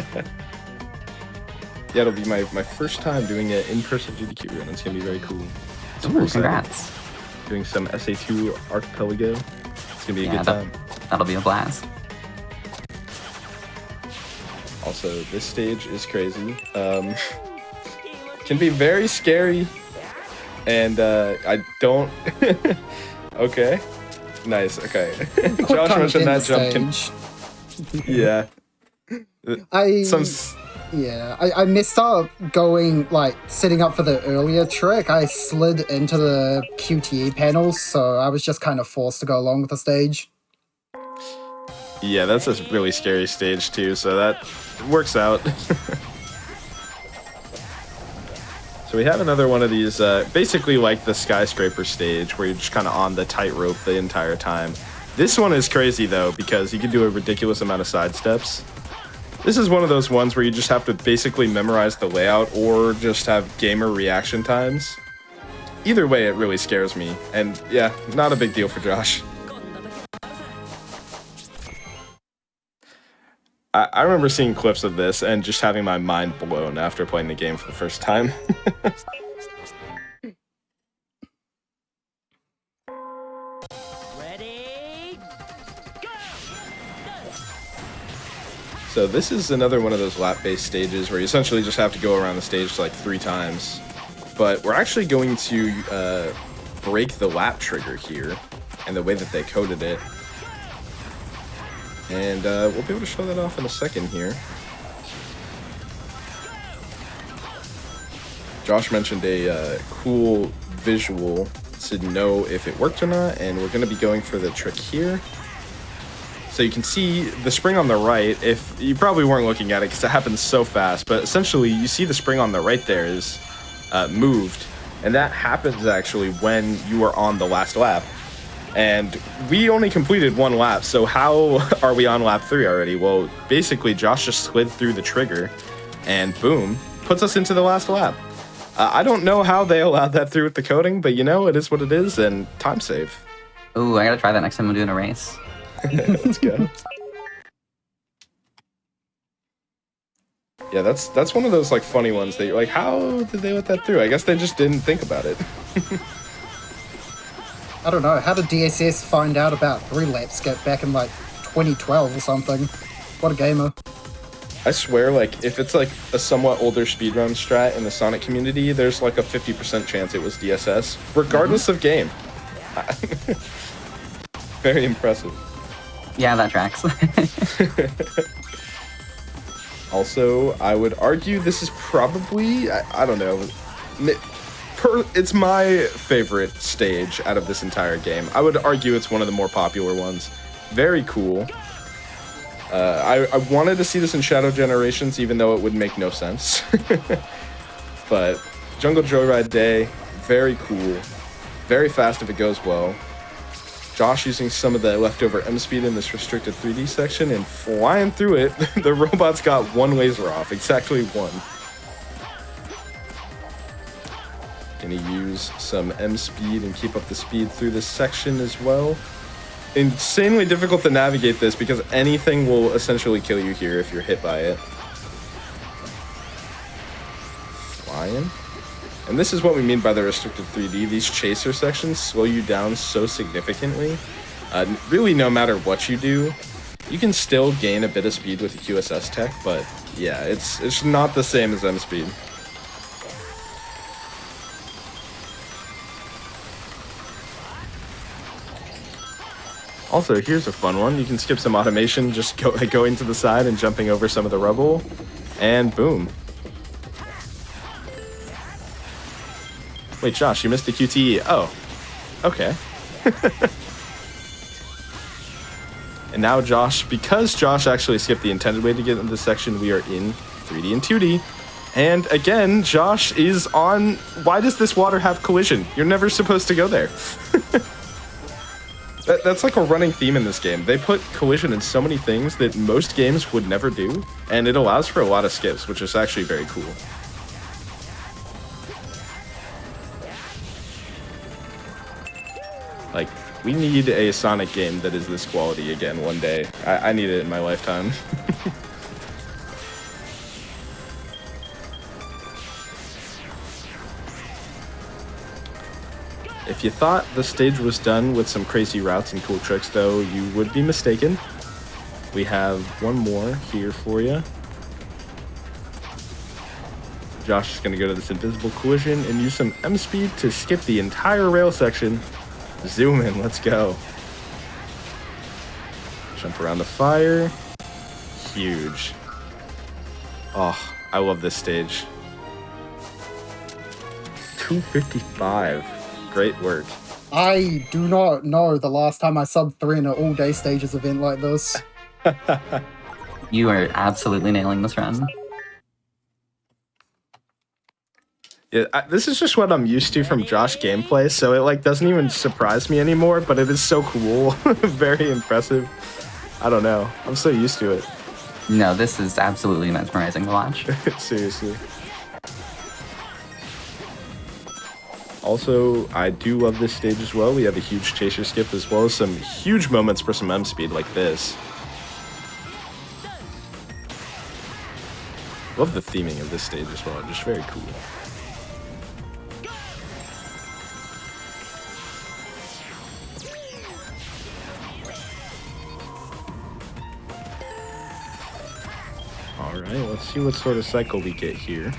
Yeah, it'll be my first time doing an in-person GDQ run. It's gonna be very cool. Super Ooh, excited. congrats. Doing some SA2 Archipelago. It's gonna be a good time. That'll be a blast. Also, this stage is crazy. Can be very scary, and I don't. Okay, nice. Okay, Quick Josh time mentioned in that the jump can. stage. Yeah. I messed up going, like, setting up for the earlier trick. I slid into the QTE panels, so I was just kind of forced to go along with the stage. Yeah, that's a really scary stage too, so that works out. So we have another one of these, basically like the skyscraper stage, where you're just kind of on the tightrope the entire time. This one is crazy though, because you can do a ridiculous amount of side steps. This is one of those ones where you just have to basically memorize the layout or just have gamer reaction times. Either way, it really scares me, and yeah, not a big deal for Josh. I remember seeing clips of this and just having my mind blown after playing the game for the first time. Ready? Go! So this is another one of those lap-based stages where you essentially just have to go around the stage like 3 times. But we're actually going to break the lap trigger here, and the way that they coded it. And we'll be able to show that off in a second here. Josh mentioned a cool visual to know if it worked or not, and we're going to be going for the trick here. So you can see the spring on the right. If you probably weren't looking at it because it happens so fast, but essentially you see the spring on the right there is moved, and that happens actually when you are on the last lap. And we only completed 1 lap, so how are we on lap 3 already? Well, basically Josh just slid through the trigger, and boom, puts us into the last lap. I don't know how they allowed that through with the coding, but you know, it is what it is, and time save. Ooh, I gotta try that next time I'm doing a race. Let's go. Yeah, that's one of those like funny ones that you're like, how did they let that through? I guess they just didn't think about it. I don't know, how did DSS find out about 3 lap skip back in, like, 2012 or something? What a gamer. I swear, like, if it's like a somewhat older speedrun strat in the Sonic community, there's like a 50% chance it was DSS, regardless of game. Very impressive. Yeah, that tracks. Also, I would argue this is probably, I don't know, it's my favorite stage out of this entire game. I would argue it's one of the more popular ones. Very cool. I wanted to see this in Shadow Generations, even though it would make no sense. But Jungle Joyride Day, very cool. Very fast if it goes well. Josh using some of the leftover M speed in this restricted 3D section and flying through it. The robots got 1 laser off, exactly 1. Gonna use some M speed and keep up the speed through this section as well. Insanely difficult to navigate this because anything will essentially kill you here if you're hit by it. Flying. And this is what we mean by the restricted 3D. These chaser sections slow you down so significantly. Really, no matter what you do, you can still gain a bit of speed with the QSS tech, but yeah, it's not the same as M speed. Also, here's a fun one. You can skip some automation, just going to the side and jumping over some of the rubble, and boom. Wait, Josh, you missed the QTE. Oh, okay. And now because Josh actually skipped the intended way to get into this section, we are in 3D and 2D. And again, Josh is on... Why does this water have collision? You're never supposed to go there. That's like a running theme in this game. They put collision in so many things that most games would never do, and it allows for a lot of skips, which is actually very cool. Like, we need a Sonic game that is this quality again one day. I need it in my lifetime. If you thought the stage was done with some crazy routes and cool tricks, though, you would be mistaken. We have one more here for you. Josh is going to go to this invisible collision and use some M speed to skip the entire rail section. Zoom in, let's go. Jump around the fire. Huge. Oh, I love this stage. 255. Great work. I do not know the last time I subbed 3 in an all-day stages event like this. You are absolutely nailing this run. Yeah, this is just what I'm used to from Josh gameplay, so it like doesn't even surprise me anymore, but it is so cool. Very impressive. I don't know. I'm so used to it. No, this is absolutely mesmerizing to watch. Seriously. Also, I do love this stage as well. We have a huge chaser skip as well as some huge moments for some M speed like this. Love the theming of this stage as well. Just very cool. Alright, let's see what sort of cycle we get here.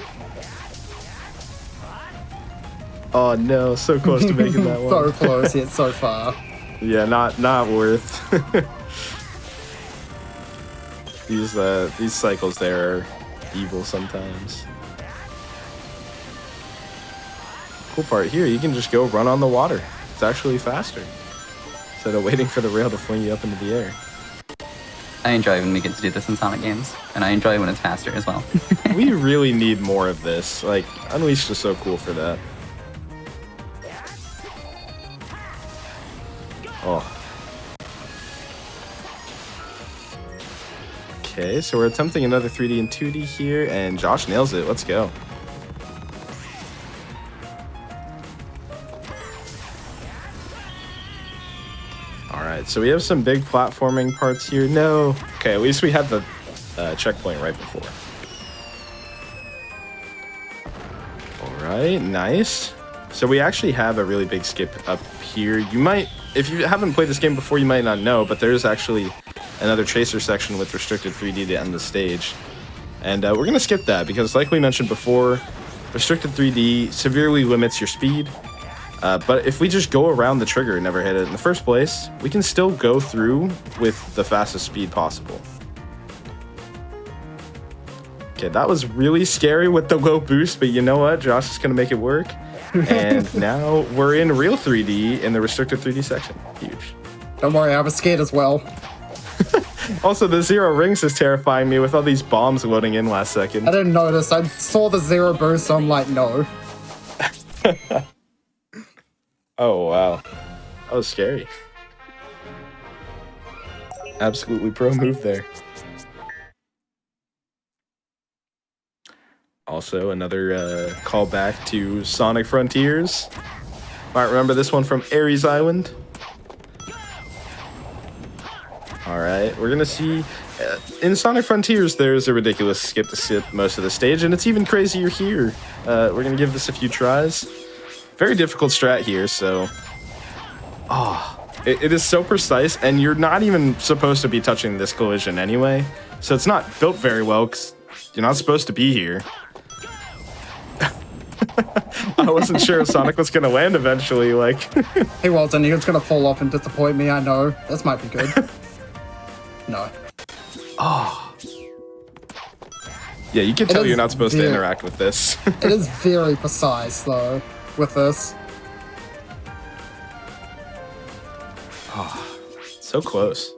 Oh no, so close to making that one. So close, yet so far. Yeah, not worth. These cycles there are evil sometimes. Cool part here, you can just go run on the water. It's actually faster instead of waiting for the rail to fling you up into the air. I enjoy when we get to do this in Sonic games, and I enjoy when it's faster as well. We really need more of this. Like, Unleashed is so cool for that. Oh. Okay, so we're attempting another 3D and 2D here, and Josh nails it. Let's go. Alright, so we have some big platforming parts here. No. Okay, at least we had the checkpoint right before. Alright, nice. So we actually have a really big skip up here. You might, if you haven't played this game before, you might not know, but there's actually another chaser section with restricted 3D to end the stage. And we're going to skip that because, like we mentioned before, restricted 3D severely limits your speed. But if we just go around the trigger and never hit it in the first place, we can still go through with the fastest speed possible. Okay, that was really scary with the low boost, but you know what? Josh is going to make it work. And now we're in real 3D in the restricted 3D section. Huge. Don't worry, I was scared as well. Also, the zero rings is terrifying me with all these bombs loading in last second. I didn't notice. I saw the zero boost, so I'm like, no. Oh, wow. That was scary. Absolutely pro move there. Also, another callback to Sonic Frontiers. Might remember this one from Ares Island. Alright, we're gonna see... in Sonic Frontiers, there's a ridiculous skip to skip most of the stage, and it's even crazier here. We're gonna give this a few tries. Very difficult strat here, so... Oh, it is so precise, and you're not even supposed to be touching this collision anyway. So it's not built very well, because you're not supposed to be here. I wasn't sure if Sonic was gonna land eventually, like... He wasn't. He was going to fall off and disappoint me, I know. This might be good. No. Oh. Yeah, you can tell you're not supposed to interact with this. It is very precise, though, with this. Oh, so close.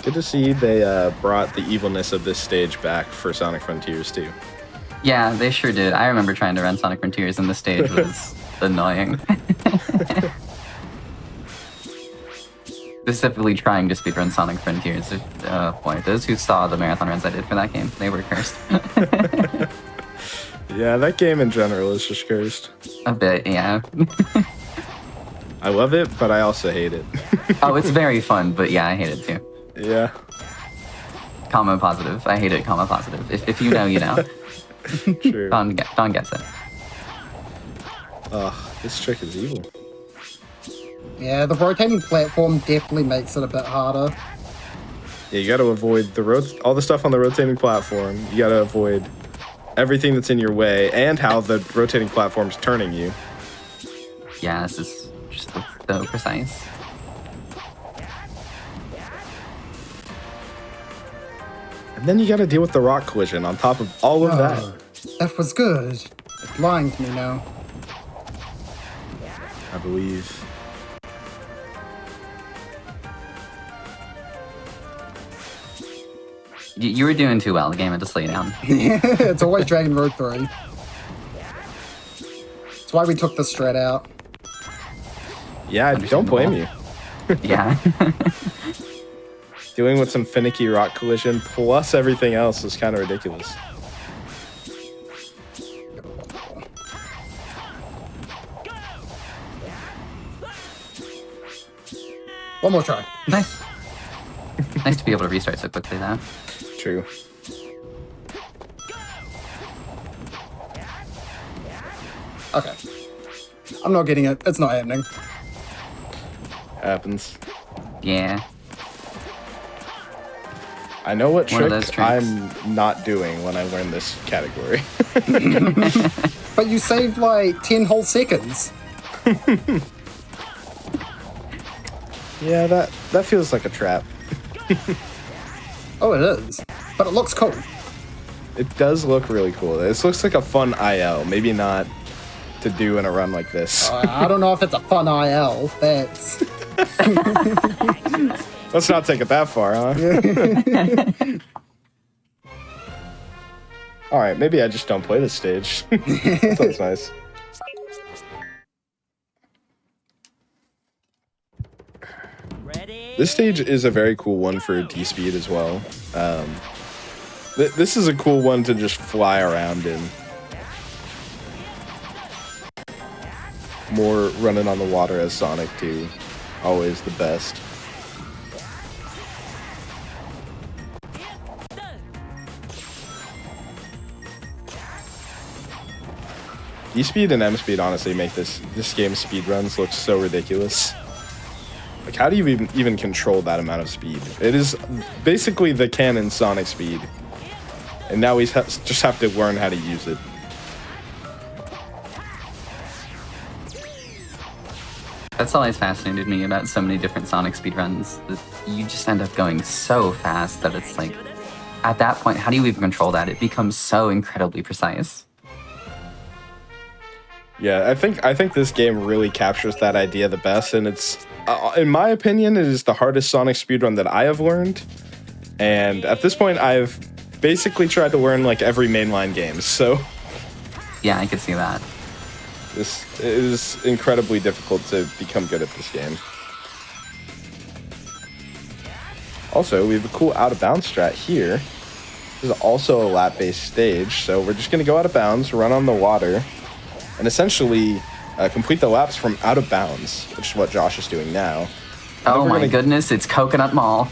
Good to see they brought the evilness of this stage back for Sonic Frontiers too. Yeah, they sure did. I remember trying to run Sonic Frontiers and the stage was annoying. specifically trying to speedrun Sonic Frontiers. Boy, those who saw the marathon runs I did for that game, they were cursed. Yeah, that game in general is just cursed. A bit, yeah. I love it, but I also hate it. Oh, it's very fun, but yeah, I hate it too. Yeah. Comma positive. I hate it, comma positive. If you know, you know. True. Don gets it. Ugh, this trick is evil. Yeah, the rotating platform definitely makes it a bit harder. Yeah, you got to avoid all the stuff on the rotating platform. You got to avoid everything that's in your way and how the rotating platform's turning you. Yeah, this is just so precise. And then you got to deal with the rock collision on top of all of that. That was good. It's lying to me now. I believe. You were doing too well. The game had to slow you down. It's always Dragon Road 3. That's why we took the strat out. Yeah, I don't blame you. Yeah. Dealing with some finicky rock collision plus everything else is kind of ridiculous. One more try. Nice. Nice to be able to restart so quickly, though. True. Okay. I'm not getting it. It's not happening. Happens. Yeah. I know what One of trick those tricks. I'm not doing when I learn this category. But you saved like 10 whole seconds. Yeah, that feels like a trap. Oh, it is. But it looks cool. It does look really cool. This looks like a fun IL. Maybe not to do in a run like this. I don't know if it's a fun IL. That's... Let's not take it that far, huh? All right, maybe I just don't play this stage. That sounds nice. Ready? This stage is a very cool one for D-Speed as well. This is a cool one to just fly around in. More running on the water as Sonic too. Always the best. D-Speed and M-Speed honestly make this game's speedruns look so ridiculous. Like, how do you even control that amount of speed? It is basically the canon Sonic speed. And now we just have to learn how to use it. That's always fascinated me about so many different Sonic speedruns. You just end up going so fast that it's like, at that point, how do you even control that? It becomes so incredibly precise. Yeah, I think this game really captures that idea the best, and it's, in my opinion, it is the hardest Sonic speedrun that I have learned. And at this point, I've basically tried to learn like every mainline game, so Yeah, I could see that. this is incredibly difficult to become good at this game. Also, we have a cool out of bounds strat here. This is also a lap-based stage, so we're just gonna go out of bounds, run on the water, and essentially complete the laps from out of bounds, which is what Josh is doing now. And Oh then we're my gonna- goodness, it's Coconut Mall.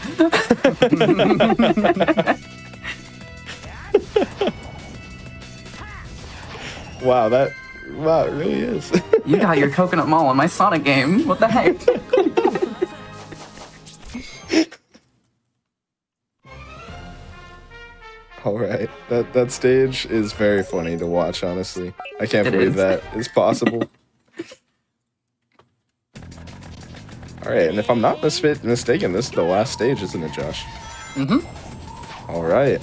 Wow, it really is. You got your Coconut Mall in my Sonic game. What the heck? All right, that stage is very funny to watch. Honestly, I can't It believe is. that is possible. All right, and if I'm not mistaken, this is the last stage, isn't it, Josh? Mm-hmm. All right.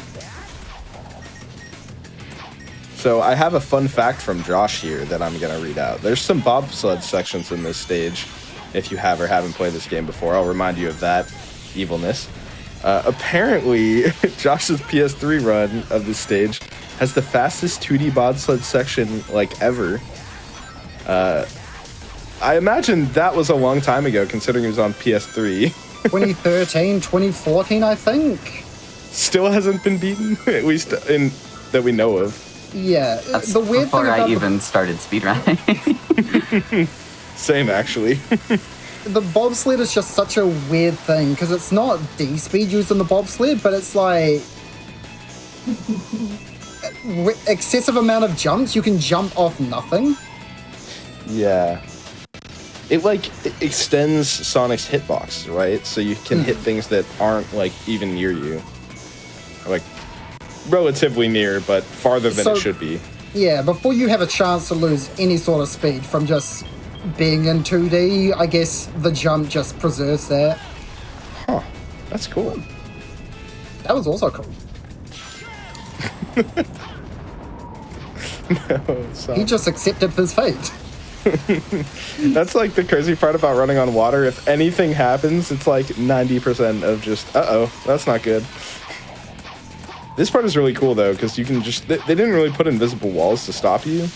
So I have a fun fact from Josh here that I'm gonna read out. There's some bobsled sections in this stage. If you have or haven't played this game before, I'll remind you of that evilness. Apparently, Josh's PS3 run of this stage has the fastest 2D bobsled section like ever. I imagine that was a long time ago, considering it was on PS3. 2013, 2014, I think. Still hasn't been beaten, at least in that we know of. Yeah, That's the weird before thing about I even started speedrunning. Same, actually. the bobsled is just such a weird thing because it's not D-speed used in the bobsled, but it's like excessive amount of jumps. You can jump off nothing. Yeah. It extends Sonic's hitbox, right? So you can hit things that aren't like even near you. Like relatively near, but farther than it should be. Yeah, before you have a chance to lose any sort of speed from just being in 2D, I guess the jump just preserves that. Huh. That's cool. That was also cool. No, He just accepted his fate. That's like the crazy part about running on water. If anything happens, it's like 90% of just, uh-oh, that's not good. This part is really cool, though, because you can just... They didn't really put invisible walls to stop you.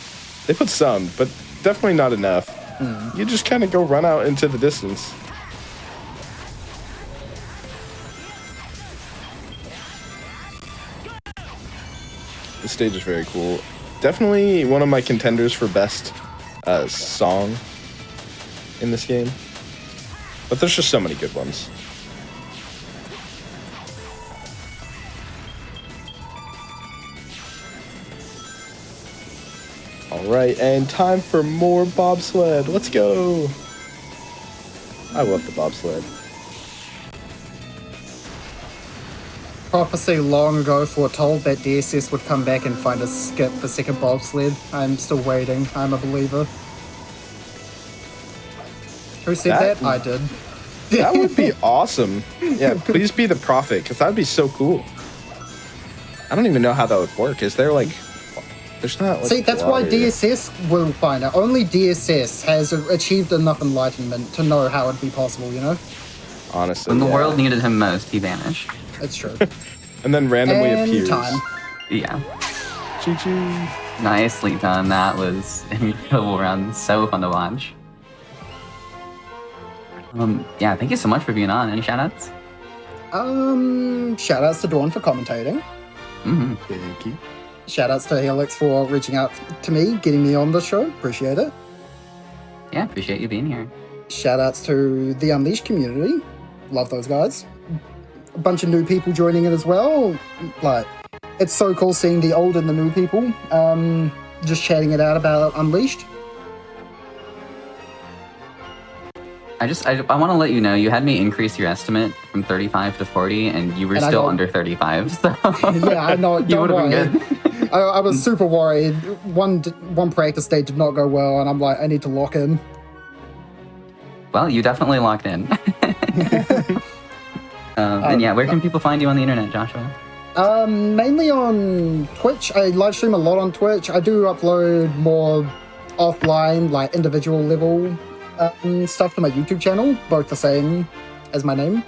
They put some, but definitely not enough. You just kind of go run out into the distance. This stage is very cool. Definitely one of my contenders for best song in this game. But there's just so many good ones. Alright, and time for more bobsled. Let's go! I love the bobsled. Prophecy long ago foretold that DSS would come back and find a skip for second bobsled. I'm still waiting. I'm a believer. Who said that? I did. That would be awesome. Yeah, please be the prophet, because that would be so cool. I don't even know how that would work. Is there like... There's not like... See, that's why DSS will find out. Only DSS has achieved enough enlightenment to know how it'd be possible, you know? Honestly, When the world needed him most, he vanished. It's true. And then randomly And appears. time. Yeah. GG. Nicely done. That was an incredible run. So fun to watch. Yeah, thank you so much for being on. Any shoutouts? Shoutouts to Dawn for commentating. Mm-hmm. Thank you. Shoutouts to Helix for reaching out to me, getting me on the show. Appreciate it. Yeah, appreciate you being here. Shoutouts to the Unleashed community. Love those guys. A bunch of new people joining it as well. Like, it's so cool seeing the old and the new people just chatting it out about Unleashed. I want to let you know, you had me increase your estimate from 35 to 40, and you were still under 35, so... Yeah, I know. You would have been good. I was super worried. One practice day did not go well, and I'm like, I need to lock in. Well, you definitely locked in. And yeah, where can people find you on the internet, Joshua? Mainly on Twitch. I live stream a lot on Twitch. I do upload more offline, like individual level stuff to my YouTube channel, both the same as my name.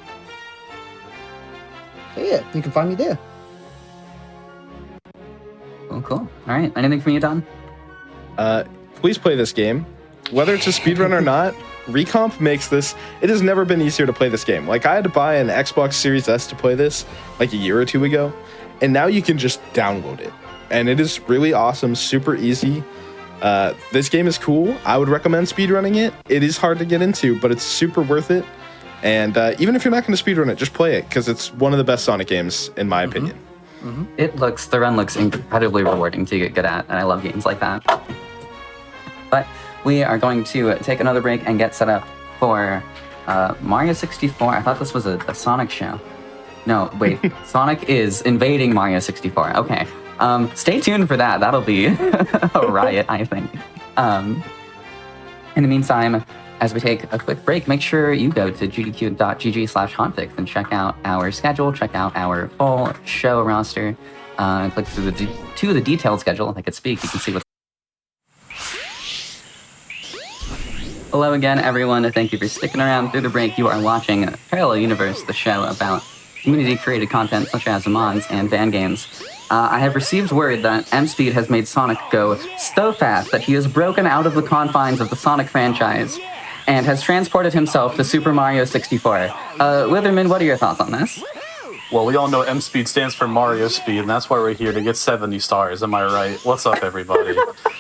So yeah, you can find me there. Cool. All right. Anything from you, Don? Please play this game. Whether it's a speedrun or not, Recomp makes this... It has never been easier to play this game. Like, I had to buy an Xbox Series S to play this, like, a year or two ago, and now you can just download it. And it is really awesome, super easy. This game is cool. I would recommend speedrunning it. It is hard to get into, but it's super worth it. And even if you're not going to speedrun it, just play it, because it's one of the best Sonic games, in my opinion. The run looks incredibly rewarding to get good at, and I love games like that. But we are going to take another break and get set up for Mario 64. I thought this was a Sonic show. No, wait. Sonic is invading Mario 64. Okay. Stay tuned for that. That'll be a riot, I think. In the meantime, as we take a quick break, make sure you go to gdq.gg/hotfix and check out our schedule, check out our full show roster, and click through the detailed schedule. If I could speak, you can see what's... Hello again, everyone. Thank you for sticking around through the break. You are watching Parallel Universe, the show about community-created content such as mods and fangames. I have received word that M-Speed has made Sonic go so fast that he has broken out of the confines of the Sonic franchise. and has transported himself to Super Mario 64. Witherman, what are your thoughts on this? Well, we all know M Speed stands for Mario Speed, and that's why we're here to get 70 stars. Am I right? What's up, everybody?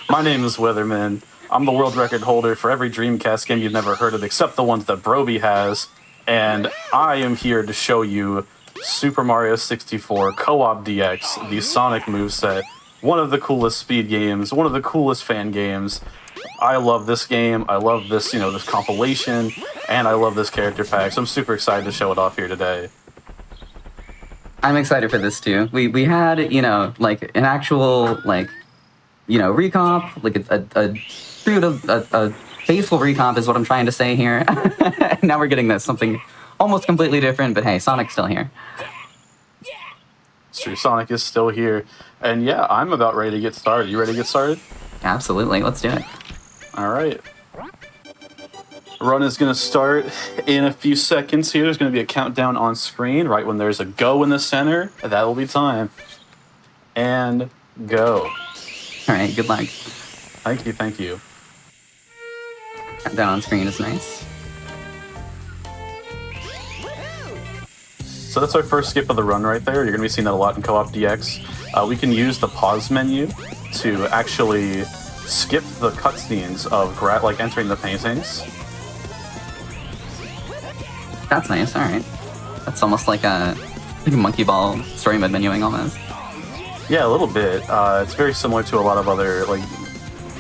My name is Witherman. I'm the world record holder for every Dreamcast game you've never heard of, except the ones that Broby has. And I am here to show you Super Mario 64 Co-op DX, the Sonic moveset. One of the coolest speed games, one of the coolest fan games. I love this game. I love this, this compilation, and I love this character pack. So I'm super excited to show it off here today. I'm excited for this too. We had, like an actual, recomp, like a faithful recomp is what I'm trying to say here. Now we're getting this, something almost completely different, but hey, Sonic's still here. It's true, Sonic is still here. And yeah, I'm about ready to get started. You ready to get started? Absolutely, let's do it. All right. Run is going to start in a few seconds here. There's going to be a countdown on screen right when there's a go in the center. That will be time. And go. All right, good luck. Thank you, thank you. Countdown on screen is nice. So that's our first skip of the run right there. You're going to be seeing that a lot in Co-op DX. We can use the pause menu to actually skip the cutscenes of entering the paintings. That's nice, alright. That's almost like a monkey ball story mode menuing almost. Yeah, a little bit. It's very similar to a lot of other,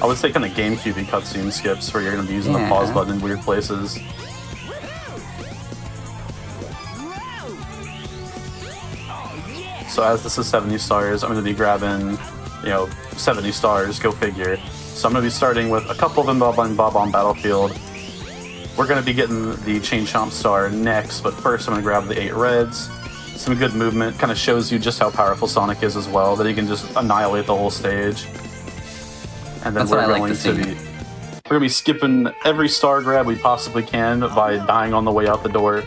I would say kind of GameCube cutscene skips where you're going to be using the pause button in weird places. So as this is 70 stars, I'm going to be grabbing, 70 stars, go figure. So I'm going to be starting with a couple of them Bob on Battlefield. We're going to be getting the Chain Chomp star next, but first I'm going to grab the 8 reds. Some good movement, kind of shows you just how powerful Sonic is as well, that he can just annihilate the whole stage. And then we're going to be skipping every star grab we possibly can by dying on the way out the door.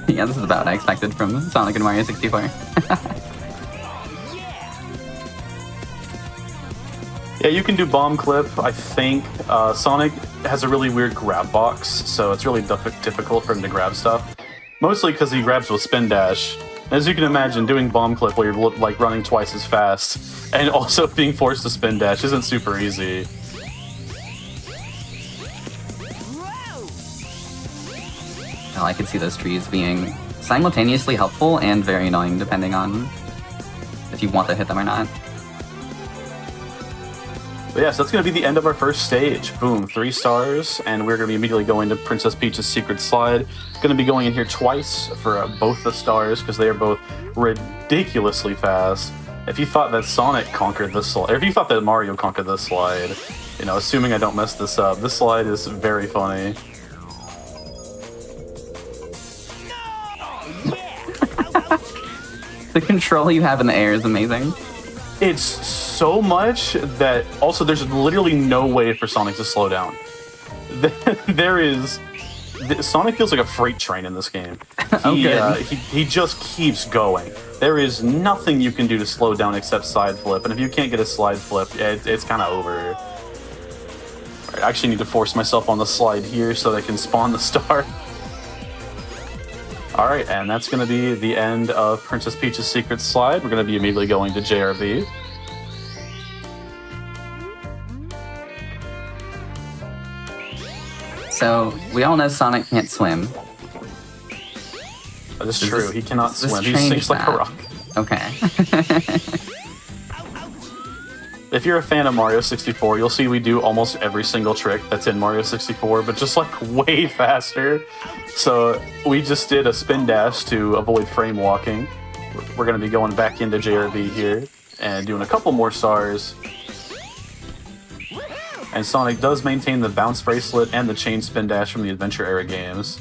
Yeah, this is about what I expected from Sonic and Mario 64. Yeah, you can do bomb clip, I think. Sonic has a really weird grab box, so it's really difficult for him to grab stuff. Mostly because he grabs with spin dash. As you can imagine, doing bomb clip while you're running twice as fast, and also being forced to spin dash isn't super easy. Well, I could see those trees being simultaneously helpful and very annoying depending on if you want to hit them or not. But yeah, so that's going to be the end of our first stage. Boom, 3 stars, and we're going to be immediately going to Princess Peach's Secret Slide. Going to be going in here twice for both the stars, because they are both ridiculously fast. If you thought that Sonic conquered this slide, or if you thought that Mario conquered this slide, assuming I don't mess this up, this slide is very funny. The control you have in the air is amazing. It's so much that also there's literally no way for Sonic to slow down. Sonic feels like a freight train in this game. He just keeps going. There is nothing you can do to slow down except side flip, and if you can't get a slide flip, it's kind of over. Alright, I actually need to force myself on the slide here so that I can spawn the star. Alright, and that's going to be the end of Princess Peach's Secret Slide. We're going to be immediately going to JRB. So, we all know Sonic can't swim. That is true, he cannot swim. He sinks like a rock. Okay. If you're a fan of Mario 64, you'll see we do almost every single trick that's in Mario 64, but just way faster. So we just did a spin dash to avoid frame walking. We're going to be going back into JRB here and doing a couple more stars. And Sonic does maintain the bounce bracelet and the chain spin dash from the Adventure era games.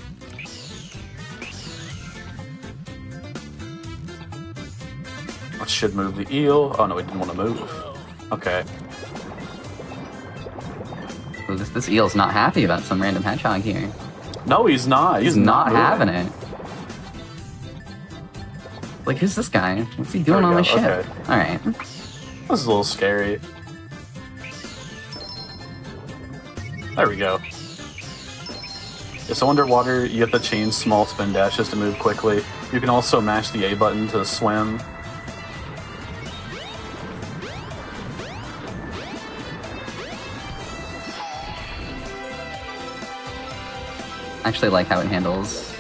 That should move the eel. Oh no, we didn't want to move. Okay. Ooh, this eel's not happy about some random hedgehog here. No, he's not. He's not having it. Like, who's this guy? What's he doing on my ship? Okay. Alright. This is a little scary. There we go. Yeah, so underwater, you have to chain small spin dashes to move quickly. You can also mash the A button to swim. I actually like how it handles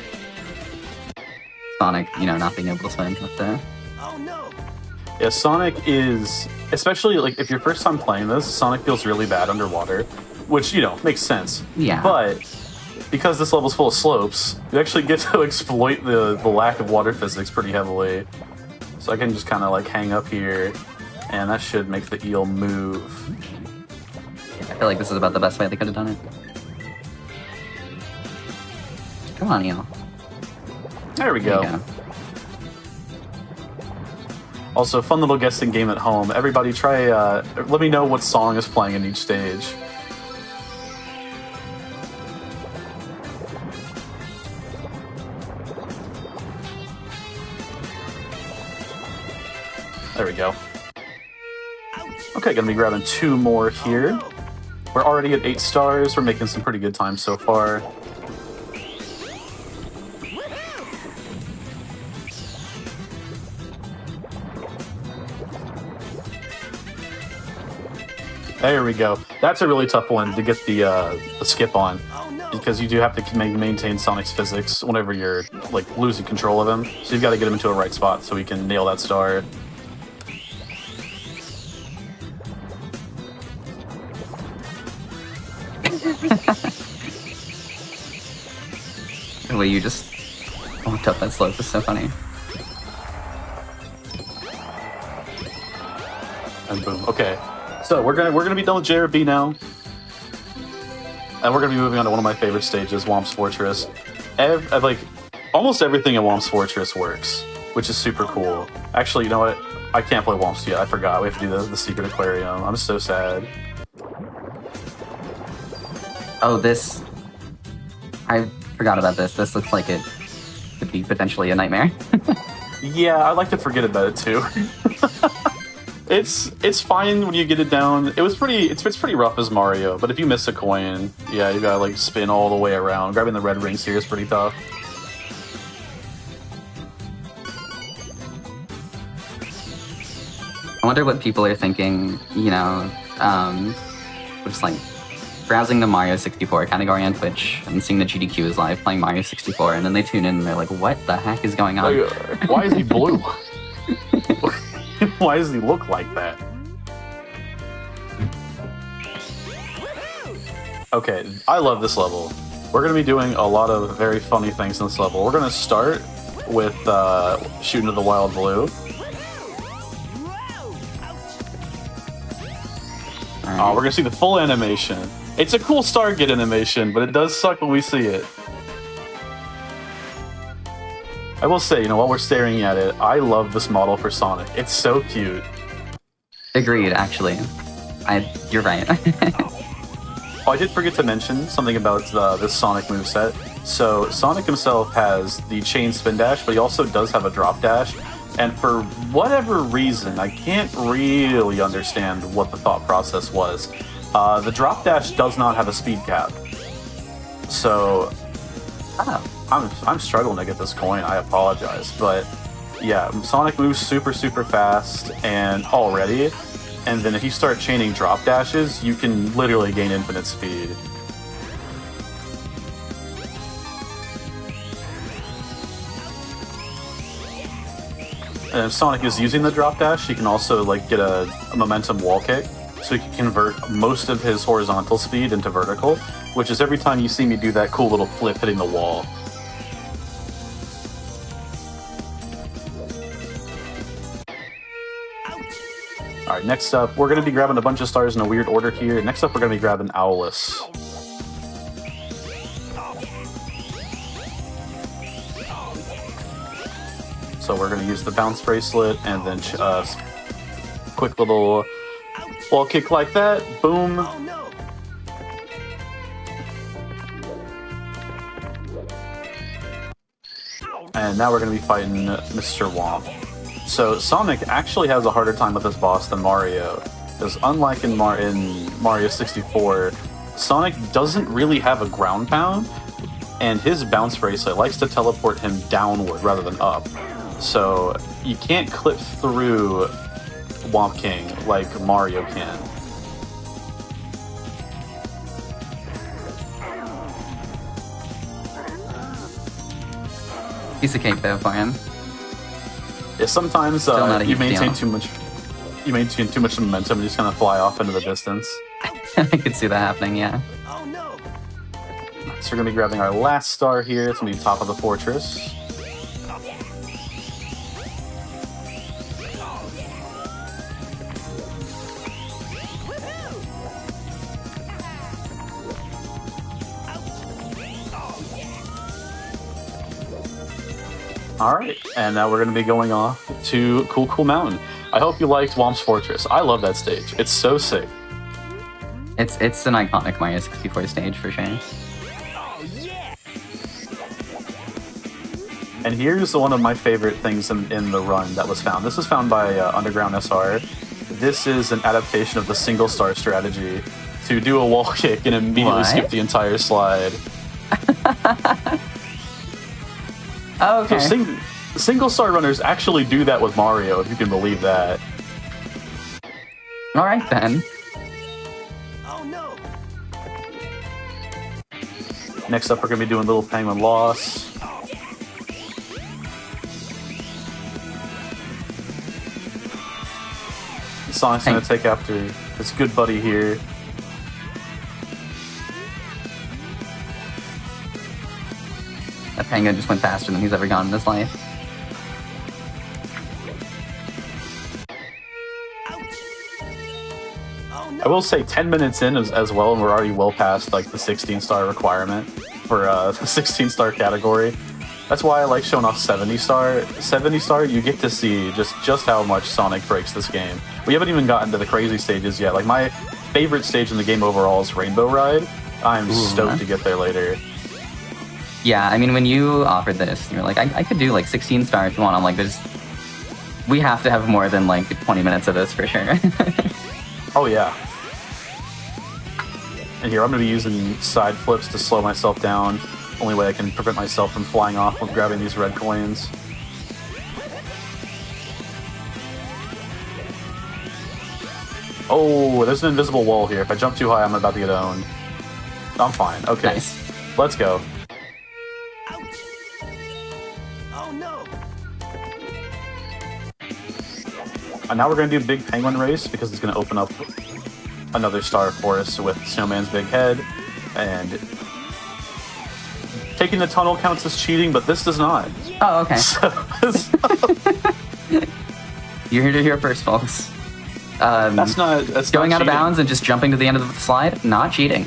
Sonic, you know, not being able to swim with the... Oh no! Yeah, Sonic is, especially like if you're first time playing this, Sonic feels really bad underwater, which, you know, makes sense. Yeah. But because this level's full of slopes, you actually get to exploit the lack of water physics pretty heavily. So I can just kind of like hang up here, and that should make the eel move. I feel like this is about the best way they could have done it. Come on, eel. There we There go. you go. Also, fun little guessing game at home. Everybody try, let me know what song is playing in each stage. There we go. Okay, gonna be grabbing 2 more here. We're already at 8 stars. We're making some pretty good time so far. There we go. That's a really tough one to get the skip on, because you do have to maintain Sonic's physics whenever you're like losing control of him. So you've got to get him into a right spot so he can nail that star. The way you just walked up that slope is so funny. And boom. Okay. So we're gonna be done with JRB now. And we're gonna be moving on to one of my favorite stages, Womp's Fortress. Like almost everything in Womp's Fortress works, which is super cool. Actually, you know what? I can't play Womp's yet. I forgot. We have to do the secret aquarium. I'm so sad. Oh, this... I forgot about this. This looks like it could be potentially a nightmare. Yeah, I like to forget about it too. It's fine when you get it down. It's pretty rough as Mario, but if you miss a coin, yeah, you gotta like spin all the way around. Grabbing the red rings here is pretty tough. I wonder what people are thinking, you know, just like browsing the Mario 64 category on Twitch and seeing the GDQ is live playing Mario 64, and then they tune in and they're like, what the heck is going on? Like, why is he blue? Why does he look like that? Okay, I love this level. We're going to be doing a lot of very funny things in this level. We're going to start with shooting to the wild blue. Oh, we're going to see the full animation. It's a cool Stargate animation, but it does suck when we see it. I will say, you know, while we're staring at it, I love this model for Sonic. It's so cute. Agreed, actually. You're right. Oh, I did forget to mention something about this Sonic moveset. So Sonic himself has the chain spin dash, but he also does have a drop dash. And for whatever reason, I can't really understand what the thought process was. The drop dash does not have a speed cap. So I'm struggling to get this coin. I apologize, but yeah, Sonic moves super fast and already. And then if you start chaining drop dashes, you can literally gain infinite speed. And if Sonic is using the drop dash, he can also like get a momentum wall kick, so he can convert most of his horizontal speed into vertical, which is every time you see me do that cool little flip hitting the wall. Alright, next up, we're going to be grabbing a bunch of stars in a weird order here. Next up, we're going to be grabbing Owlus. So we're going to use the bounce bracelet and then quick little wall kick like that. Boom. And now we're going to be fighting Mr. Womp. So Sonic actually has a harder time with this boss than Mario, because unlike in Mario 64, Sonic doesn't really have a ground pound, and his bounce bracelet likes to teleport him downward rather than up. So you can't clip through Womp King like Mario can. Piece of cake though for him. Yeah, sometimes not a you huge maintain deal. too much. You maintain too much momentum and you just kind of fly off into the distance. I could see that happening, yeah. Oh no! So we're gonna be grabbing our last star here. It's gonna be top of the fortress. Alright, and now we're going to be going off to Cool Cool Mountain. I hope you liked Womp's Fortress. I love that stage. It's so sick. It's an iconic Mario 64 stage for sure. And here's one of my favorite things in the run that was found. This was found by Underground SR. This is an adaptation of the single star strategy to do a wall kick and immediately What? skip the entire slide. Oh, okay. So single star runners actually do that with Mario, if you can believe that. All right then. Oh no! Next up, we're going to be doing Little Penguin Loss. Sonic's going to take after his good buddy here. That penguin just went faster than he's ever gone in his life. Oh no! I will say 10 minutes in as well, and we're already well past like the 16-star requirement for the 16-star category. That's why I like showing off 70-star. 70-star, you get to see just how much Sonic breaks this game. We haven't even gotten to the crazy stages yet. Like my favorite stage in the game overall is Rainbow Ride. I'm stoked to get there later. Yeah, I mean, when you offered this, you're like, I could do like 16 stars if you want. I'm like, we have to have more than like 20 minutes of this for sure. Oh yeah. And here I'm going to be using side flips to slow myself down. Only way I can prevent myself from flying off with grabbing these red coins. Oh, there's an invisible wall here. If I jump too high, I'm about to get owned. I'm fine. Okay. Nice. Let's go. Oh no! And now we're going to do Big Penguin Race because it's going to open up another star for us with Snowman's big head. And taking the tunnel counts as cheating, but this does not. Oh, okay. So, You're here to hear first, folks. that's Going not out of cheating. bounds and just jumping to the end of the slide, not cheating.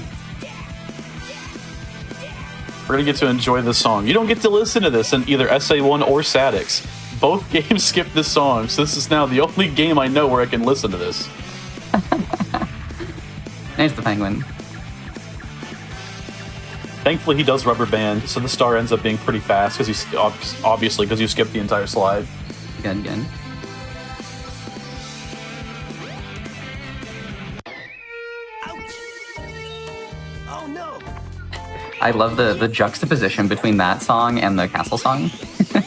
We're going to get to enjoy this song. You don't get to listen to this in either SA1 or Sadix. Both games skip this song, so this is now the only game I know where I can listen to this. There's the penguin. Thankfully, he does rubber band, so the star ends up being pretty fast because he's obviously because you skipped the entire slide. Good, good. Oh no! I love the juxtaposition between that song and the castle song.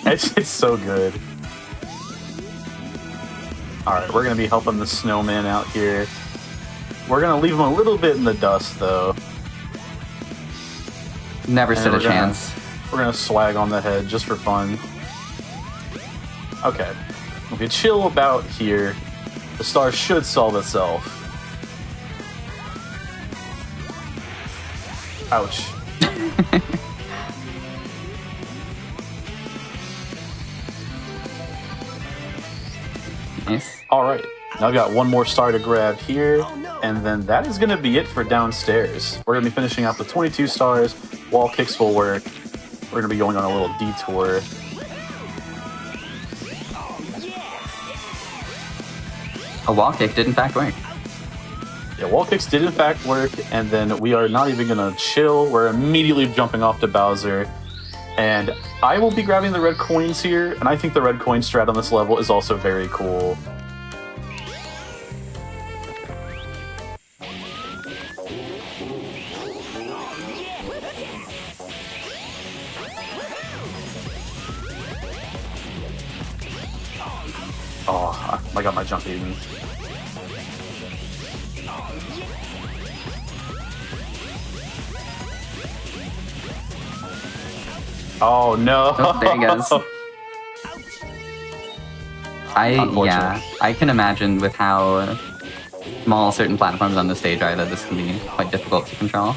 It's so good. Alright, we're going to be helping the snowman out here. We're going to leave him a little bit in the dust, though. Never And stood a we're gonna- chance. We're going to swag on the head just for fun. Okay. If you chill about here, the star should solve itself. Ouch. Nice. Alright, now I've got one more star to grab here, and then that is going to be it for downstairs. We're going to be finishing out with 22 stars, wall kicks will work. We're going to be going on a little detour. A wall kick did in fact work. Yeah, wall kicks did in fact work, and then we are not even going to chill. We're immediately jumping off to Bowser. And I will be grabbing the red coins here, and I think the red coin strat on this level is also very cool. Oh, I got my jump eaten. Oh no! Oh, there he goes. I can imagine with how small certain platforms on the stage are that this can be quite difficult to control.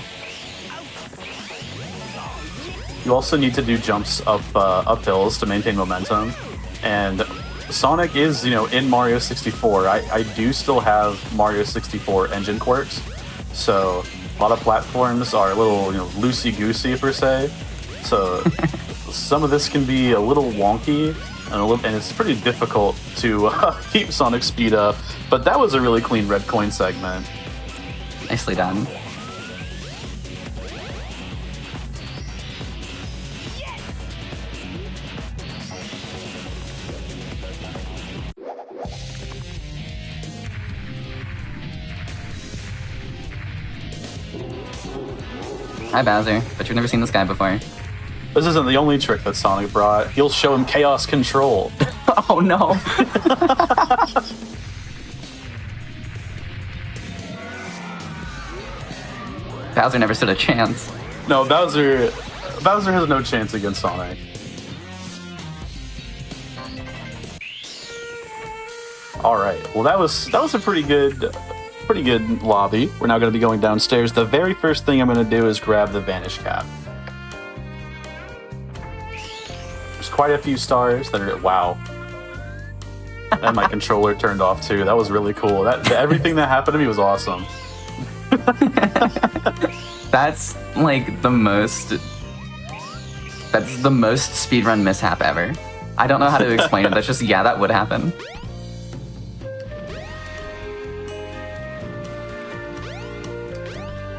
You also need to do jumps up hills to maintain momentum, and Sonic is, in Mario 64. I do still have Mario 64 engine quirks, so a lot of platforms are a little, loosey-goosey per se. So some of this can be a little wonky, and it's pretty difficult to keep Sonic speed up. But that was a really clean red coin segment. Nicely done. Hi Bowser, but you've never seen this guy before. This isn't the only trick that Sonic brought. He'll show him Chaos Control. Oh no! Bowser never stood a chance. No, Bowser has no chance against Sonic. All right. Well, that was a pretty good lobby. We're now going to be going downstairs. The very first thing I'm going to do is grab the Vanish Cap. There's quite a few stars that are wow. And my controller turned off too. That was really cool. Everything that happened to me was awesome. That's like the most speedrun mishap ever. I don't know how to explain it. That's just, yeah, that would happen.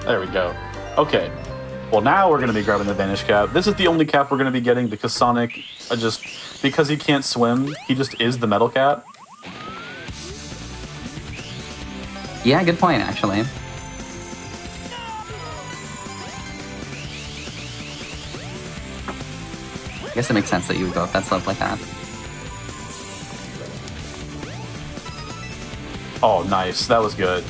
There we go. Okay. Well, now we're going to be grabbing the Vanish Cap. This is the only cap we're going to be getting because Sonic, because he can't swim, he just is the metal cap. Yeah, good point, actually. I guess it makes sense that you would go up that slope like that. Oh, nice. That was good.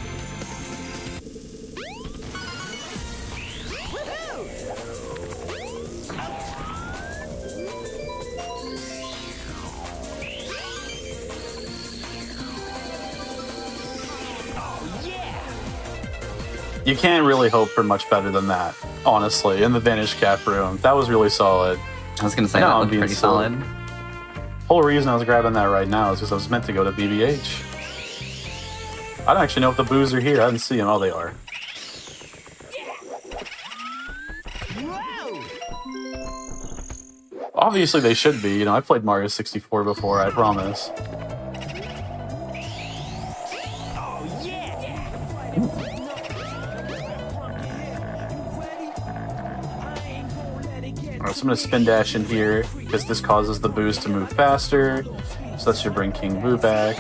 You can't really hope for much better than that, honestly, in the Vanish Cap room. That was really solid. I was going to say that looked pretty solid. Whole reason I was grabbing that right now is because I was meant to go to BBH. I don't actually know if the boos are here. I didn't see them. Oh, they are. Obviously, they should be. I played Mario 64 before, I promise. Alright, so I'm going to spin dash in here, because this causes the boos to move faster. So that should bring King Boo back.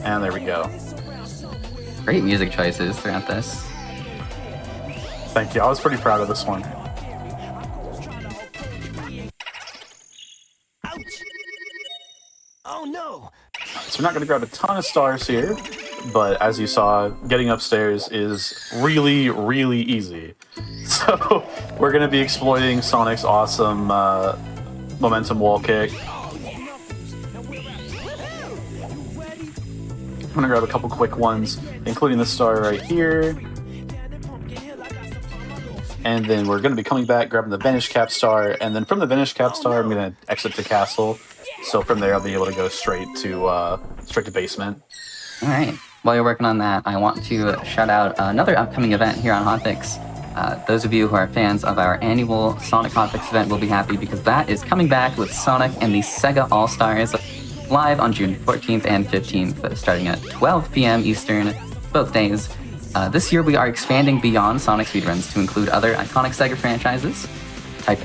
And there we go. Great music choices throughout this. Thank you. I was pretty proud of this one. Ouch! Oh no! So we're not going to grab a ton of stars here, but as you saw, getting upstairs is really, really easy. So we're going to be exploiting Sonic's awesome momentum wall kick. I'm going to grab a couple quick ones, including the star right here. And then we're going to be coming back, grabbing the Vanish Cap star, and then from the Vanish Cap star, I'm going to exit to Castle. So from there, I'll be able to go straight to basement. All right. While you're working on that, I want to shout out another upcoming event here on Hotfix. Those of you who are fans of our annual Sonic Hotfix event will be happy because that is coming back with Sonic and the Sega All-Stars live on June 14th and 15th, starting at 12 p.m. Eastern, both days. This year we are expanding beyond Sonic speedruns to include other iconic Sega franchises. Type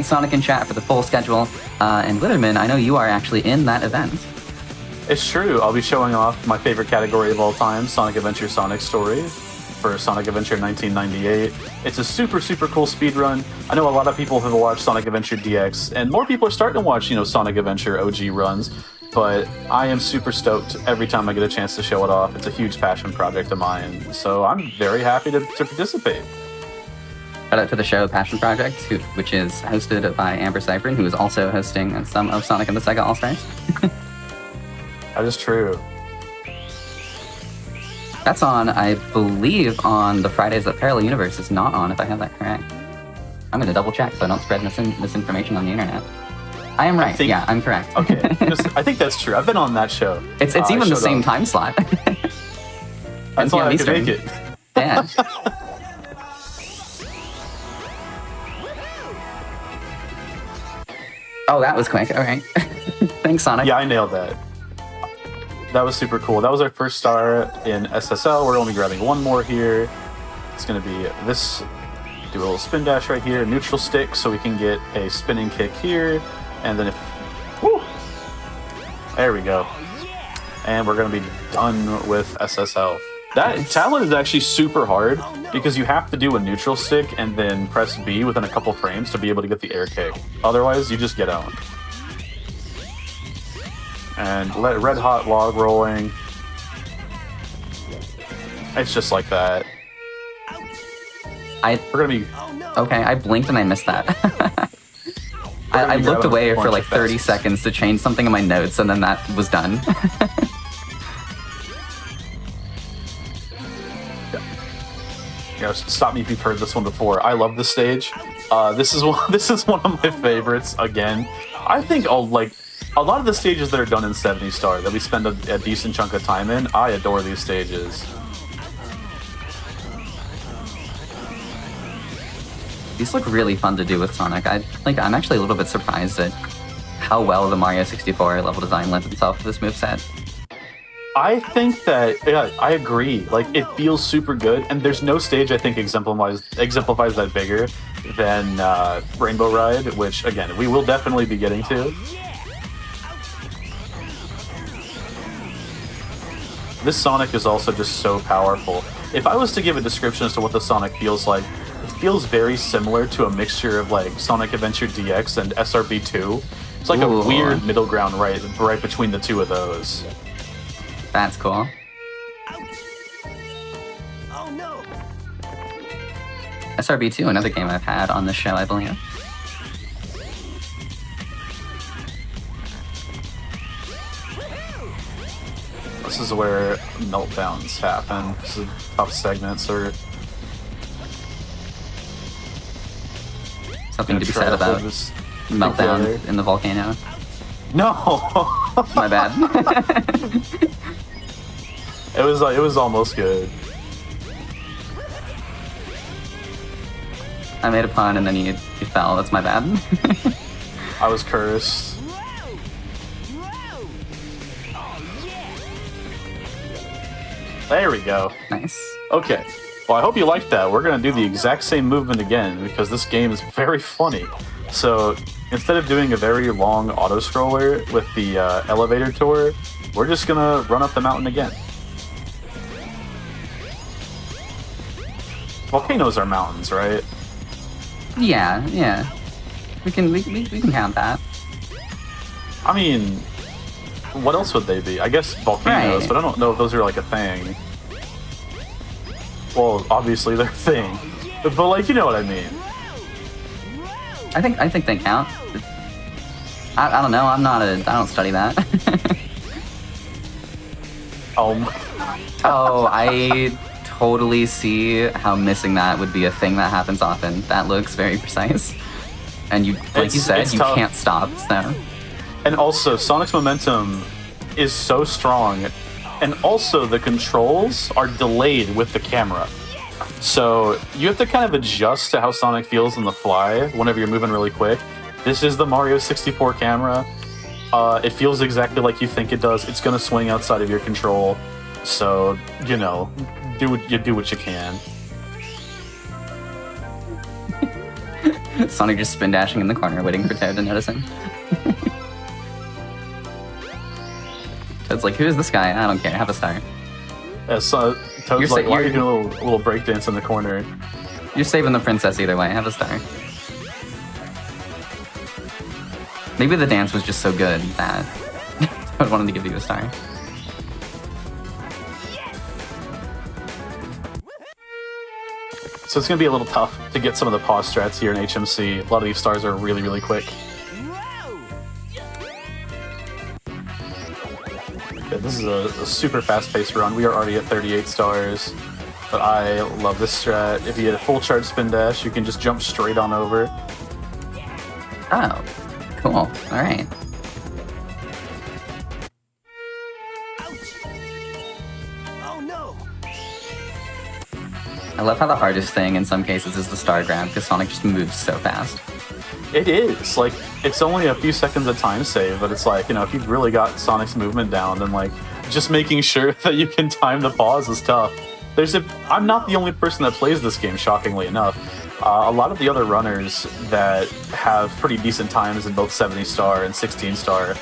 !Sonic in chat for the full schedule. And Witherman, I know you are actually in that event. It's true. I'll be showing off my favorite category of all time, Sonic Adventure Sonic Story, for Sonic Adventure 1998. It's a super, super cool speedrun. I know a lot of people have watched Sonic Adventure DX, and more people are starting to watch, Sonic Adventure OG runs, but I am super stoked every time I get a chance to show it off. It's a huge passion project of mine, so I'm very happy to participate. Shout out to the show Passion Project, which is hosted by Amber Cyprin, who is also hosting some of Sonic and the Sega All-Stars. That is true. That's on, I believe, on the Fridays that Parallel Universe is not on, if I have that correct. I'm going to double check so I don't spread misinformation on the internet. I am right. Yeah, I'm correct. Okay. I think that's true. I've been on that show. It's even the same time slot. That's why I could make it. Yeah. Oh, that was quick. All right. Thanks, Sonic. Yeah, I nailed that. That was super cool. That was our first star in SSL. We're only grabbing one more here. It's going to be this. Do a little spin dash right here. Neutral stick so we can get a spinning kick here. And then woo! There we go. And we're going to be done with SSL. That talent is actually super hard because you have to do a neutral stick and then press B within a couple frames to be able to get the air kick. Otherwise, you just get owned. And let red hot log rolling. It's just like that. We're gonna be okay. I blinked and I missed that. I looked away for like 30 seconds to change something in my notes, and then that was done. Stop me if you've heard this one before. I love this stage. This is one of my favorites. Again, I think a lot of the stages that are done in 70 Star that we spend a decent chunk of time in, I adore these stages. These look really fun to do with Sonic. I'm actually a little bit surprised at how well the Mario 64 level design lends itself to this moveset. I think that, yeah, I agree. It feels super good, and there's no stage I think exemplifies that bigger than Rainbow Ride, which, again, we will definitely be getting to. This Sonic is also just so powerful. If I was to give a description as to what the Sonic feels like, it feels very similar to a mixture of Sonic Adventure DX and SRB2. It's like a weird middle ground right between the two of those. That's cool. Oh no! SRB2, another game I've had on the show, I believe. This is where meltdowns happen. This is tough segments or something to be said about meltdown in the volcano. No, my bad. It was almost good. I made a pun and then you fell. That's my bad. I was cursed. There we go. Nice. Okay. Well, I hope you liked that. We're going to do the exact same movement again because this game is very funny. So instead of doing a very long auto-scroller with the elevator tour, we're just going to run up the mountain again. Volcanoes are mountains, right? Yeah. We can count that. I mean, what else would they be? I guess volcanoes, right. But I don't know if those are a thing. Well, obviously they're a thing, but you know what I mean. I think they count. I don't know. I don't study that. Oh, I totally see how missing that would be a thing that happens often. That looks very precise. And you said, you can't stop, so. And also, Sonic's momentum is so strong, and also the controls are delayed with the camera. So you have to kind of adjust to how Sonic feels on the fly whenever you're moving really quick. This is the Mario 64 camera. It feels exactly like you think it does. It's going to swing outside of your control. So, do what you can. Sonic just spin dashing in the corner, waiting for Toad to notice him. Toad's like, who is this guy? I don't care. Have a star. Yeah, so Toad's like, why are you doing a little breakdance in the corner? You're saving the princess either way. Have a star. Maybe the dance was just so good that Toad wanted to give you a star. So it's going to be a little tough to get some of the pause strats here in HMC. A lot of these stars are really, really quick. Yeah, this is a super fast-paced run. We are already at 38 stars, but I love this strat. If you get a full charge spin dash, you can just jump straight on over. Oh, cool. All right. Oh no! I love how the hardest thing in some cases is the star grab, because Sonic just moves so fast. It is. Like, it's only a few seconds of time save, but it's like, you know, if you've really got Sonic's movement down, then, like, just making sure that you can time the pause is tough. I'm not the only person that plays this game, shockingly enough. A lot of the other runners that have pretty decent times in both 70 star and 16 star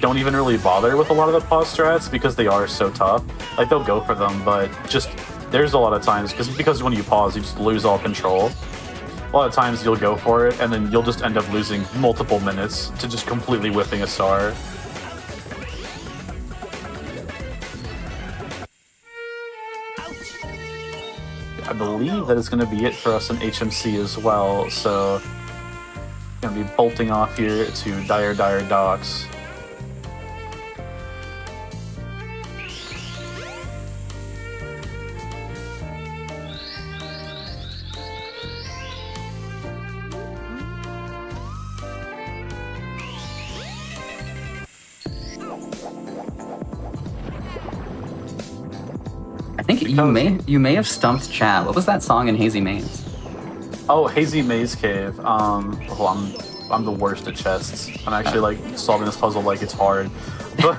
don't even really bother with a lot of the pause strats because they are so tough. Like, they'll go for them, but just there's a lot of times, because when you pause, you just lose all control. A lot of times you'll go for it, and then you'll just end up losing multiple minutes to just completely whiffing a star. I believe that is going to be it for us in HMC as well, so going to be bolting off here to Dire Docks. I think you may have stumped chat. What was that song in Hazy Maze? Oh, Hazy Maze Cave. I'm the worst at chests. I'm actually like solving this puzzle like it's hard. But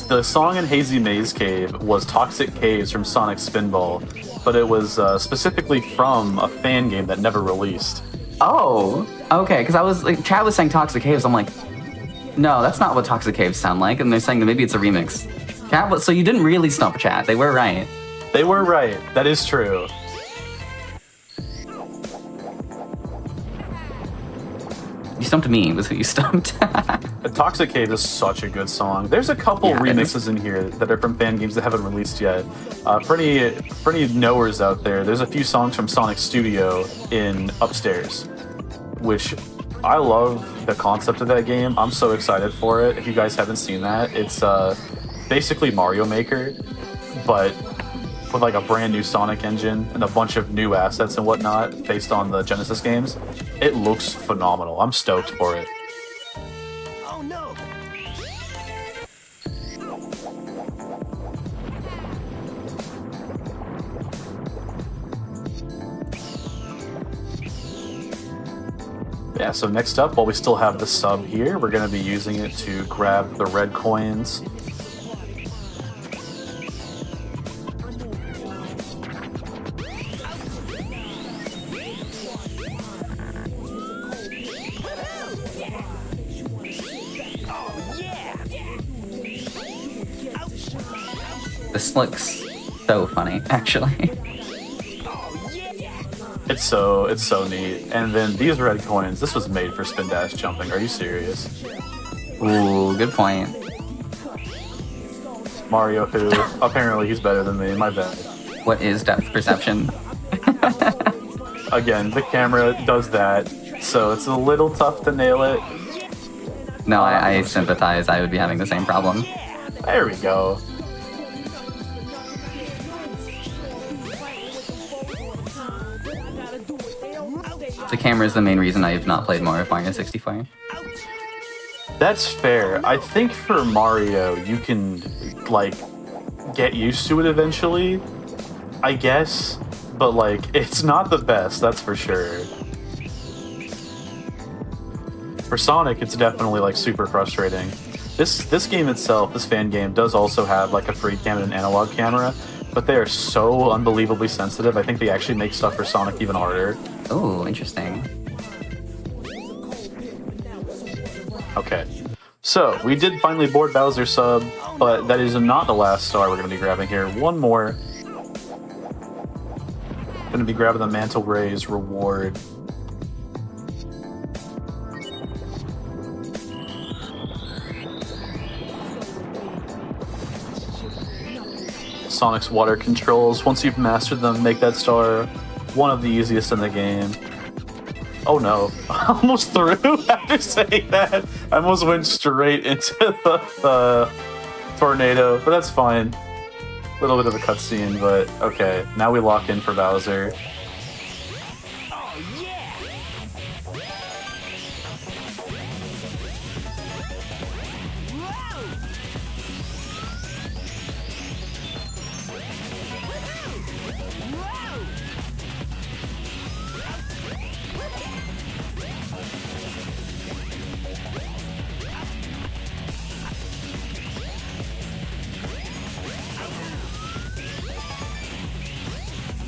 the song in Hazy Maze Cave was Toxic Caves from Sonic Spinball, but it was specifically from a fan game that never released. Oh, okay. Because I was like, chat was saying Toxic Caves. I'm like, no, that's not what Toxic Caves sound like. And they're saying that maybe it's a remix. Chat, so you didn't really stump chat. They were right. They were right. That is true. You stumped me, was who you stumped. Toxic Cave is such a good song. There's a couple remixes in here that are from fan games that haven't released yet. For any knowers out there, there's a few songs from Sonic Studio in Upstairs, which I love the concept of that game. I'm so excited for it. If you guys haven't seen that, it's basically Mario Maker, but with like a brand new Sonic engine and a bunch of new assets and whatnot based on the Genesis games. It looks phenomenal. I'm stoked for it. Oh no! Yeah, so next up, while we still have the sub here, we're going to be using it to grab the red coins. This looks so funny, actually. It's so neat. And then these red coins, this was made for spin dash jumping. Are you serious? Ooh, good point. Mario, who apparently he's better than me, my bad. What is depth perception? Again, the camera does that, so it's a little tough to nail it. No, I sympathize. I would be having the same problem. There we go. The camera is the main reason I have not played more of Mario 64. That's fair. I think for Mario, you can, like, get used to it eventually, I guess. But, like, it's not the best, that's for sure. For Sonic, it's definitely, like, super frustrating. This game itself, this fan game, does also have like a free cam and an analog camera, but they are so unbelievably sensitive. I think they actually make stuff for Sonic even harder. Oh, interesting. Okay, so we did finally board Bowser sub, but that is not the last star we're going to be grabbing here. One more. Going to be grabbing the Mantle Rays reward. Sonic's water controls. Once you've mastered them, make that star one of the easiest in the game. Oh no, I almost threw after saying that. I almost went straight into the tornado, but that's fine. A little bit of a cutscene, but okay. Now we lock in for Bowser.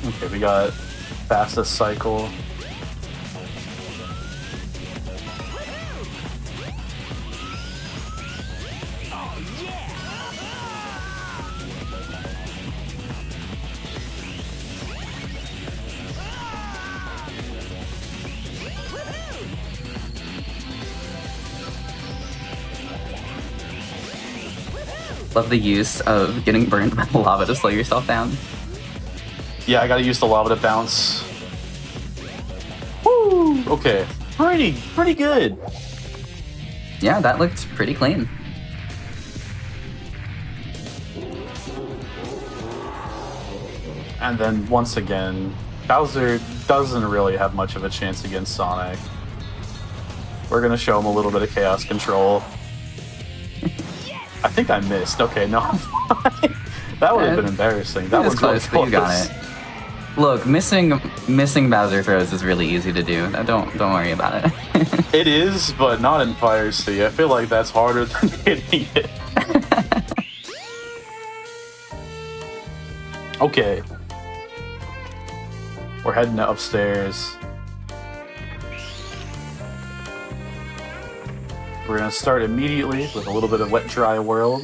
Okay, we got fastest cycle. Love the use of getting burned by the lava to slow yourself down. Yeah, I gotta use the lava to bounce. Woo! Okay, pretty good. Yeah, that looked pretty clean. And then once again, Bowser doesn't really have much of a chance against Sonic. We're gonna show him a little bit of chaos control. I think I missed. Okay, no, I'm fine. That would have been embarrassing. That was was close, but you got it. Look, missing Bowser throws is really easy to do. Don't worry about it. It is, but not in Fire Sea. I feel like that's harder than hitting it. Okay. We're heading upstairs. We're gonna start immediately with a little bit of Wet Dry World.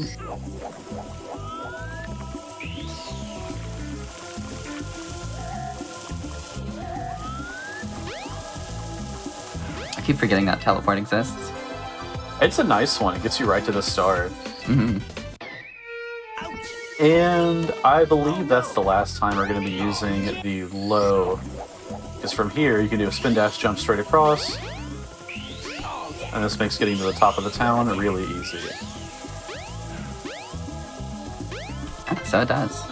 I keep forgetting that teleport exists. It's a nice one. It gets you right to the start. Mm-hmm. And I believe that's the last time we're going to be using the low. Because from here, you can do a spin dash jump straight across. And this makes getting to the top of the town really easy. So it does.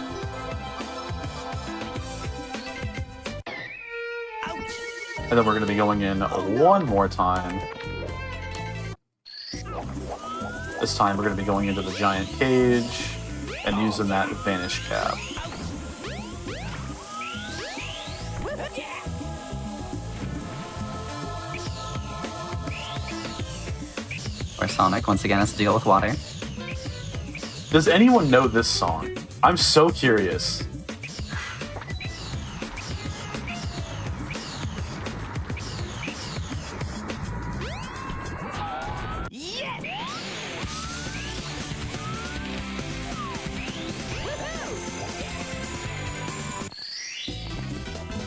And then we're going to be going in one more time. This time we're going to be going into the giant cage and using that Vanish Cap. Where Sonic once again has to deal with water. Does anyone know this song? I'm so curious.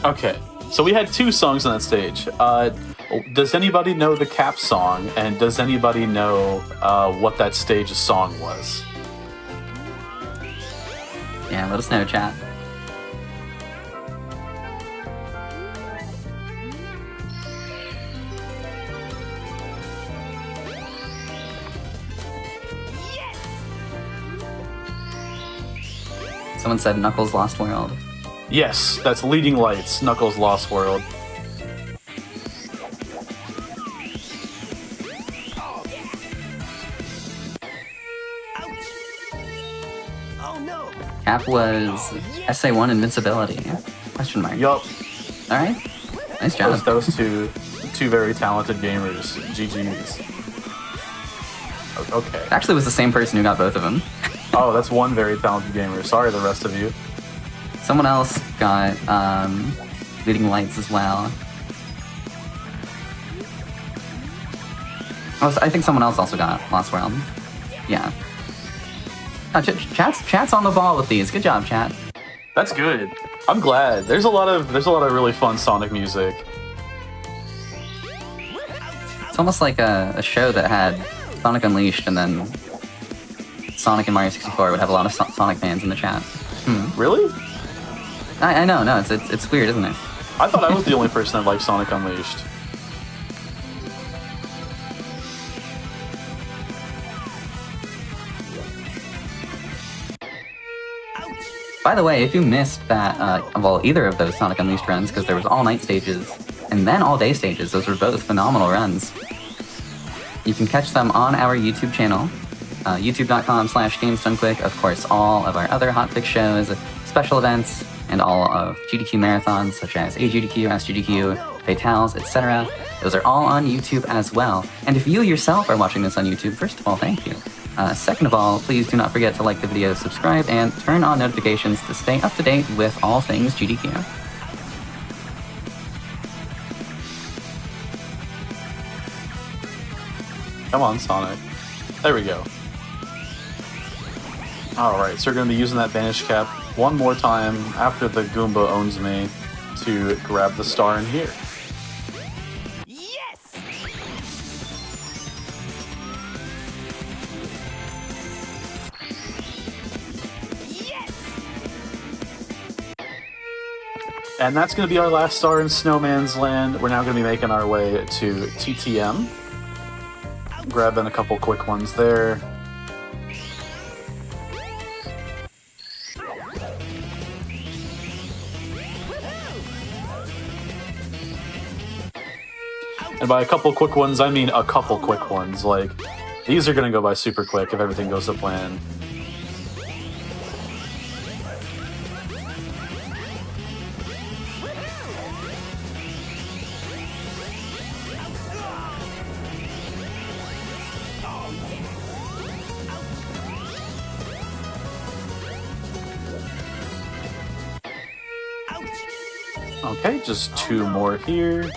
Okay, so we had two songs on that stage. Does anybody know the Cap song, and does anybody know what that stage's song was? Yeah, let us know, chat. Someone said Knuckles' Lost World. Yes, that's Leading Lights, Knuckles' Lost World. Oh no! Cap was SA1 Invincibility. Question mark. Yup. Alright. Nice job. Those two very talented gamers. GG's. dog. Okay. It actually was the same person who got both of them. Oh, that's one very talented gamer. Sorry, the rest of you. Someone else got leading lights as well. Oh, so I think someone else also got Lost World. Yeah. Oh, chat's on the ball with these. Good job, chat. That's good. I'm glad. There's a lot of really fun Sonic music. It's almost like a show that had Sonic Unleashed, and then Sonic and Mario 64 would have a lot of Sonic fans in the chat. Really? I know, no, it's weird, isn't it? I thought I was the only person that liked Sonic Unleashed. By the way, if you missed that, well, either of those Sonic Unleashed runs, because there was all-night stages and then all-day stages, those were both phenomenal runs. You can catch them on our YouTube channel, youtube.com/GamesDoneQuick. Of course, all of our other Hotfix shows, special events, and all of GDQ marathons, such as AGDQ, SGDQ, Fatales, etc. Those are all on YouTube as well. And if you yourself are watching this on YouTube, first of all, thank you. Second of all, please do not forget to like the video, subscribe, and turn on notifications to stay up to date with all things GDQ. Come on, Sonic. There we go. Alright, so we're going to be using that Vanish Cap one more time after the Goomba owns me to grab the star in here. Yes! Yes! And that's going to be our last star in Snowman's Land. We're now going to be making our way to TTM. Grabbing a couple quick ones there. And by a couple quick ones, I mean a couple quick ones. Like, these are going to go by super quick if everything goes to plan. Okay, just two more here.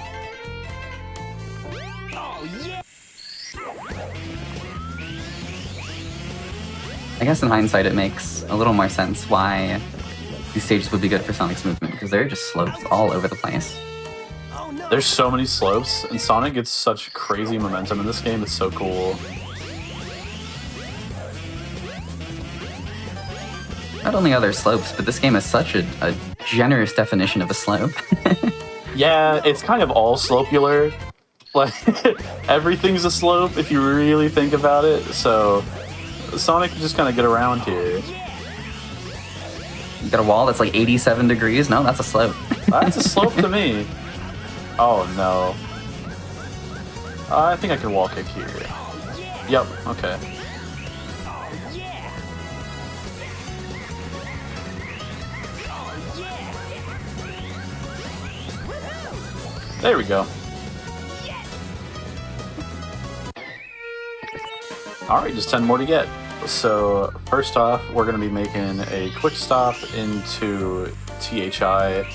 I guess in hindsight it makes a little more sense why these stages would be good for Sonic's movement, because they're just slopes all over the place. There's so many slopes, and Sonic gets such crazy momentum in this game. It's so cool. Not only are there slopes, but this game has such a generous definition of a slope. Yeah, it's kind of all slopular. Like, everything's a slope if you really think about it, so Sonic can just kind of get around here. You got a wall that's like 87 degrees? No, that's a slope. That's a slope to me. Oh, no. I think I can wall kick here. Yep, okay. There we go. Alright, just 10 more to get. So, first off, we're going to be making a quick stop into THI.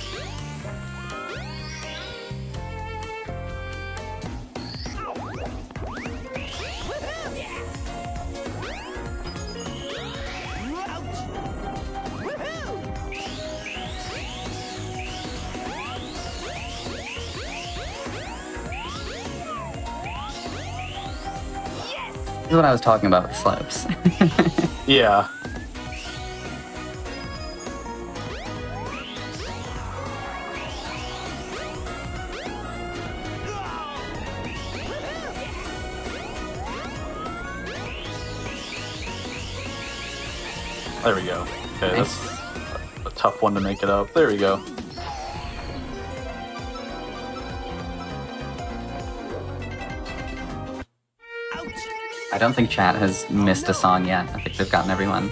This is what I was talking about with slopes. Yeah. There we go. Okay, Nice. that's a tough one to make it up. There we go. I don't think chat has missed a song yet. I think they've gotten everyone.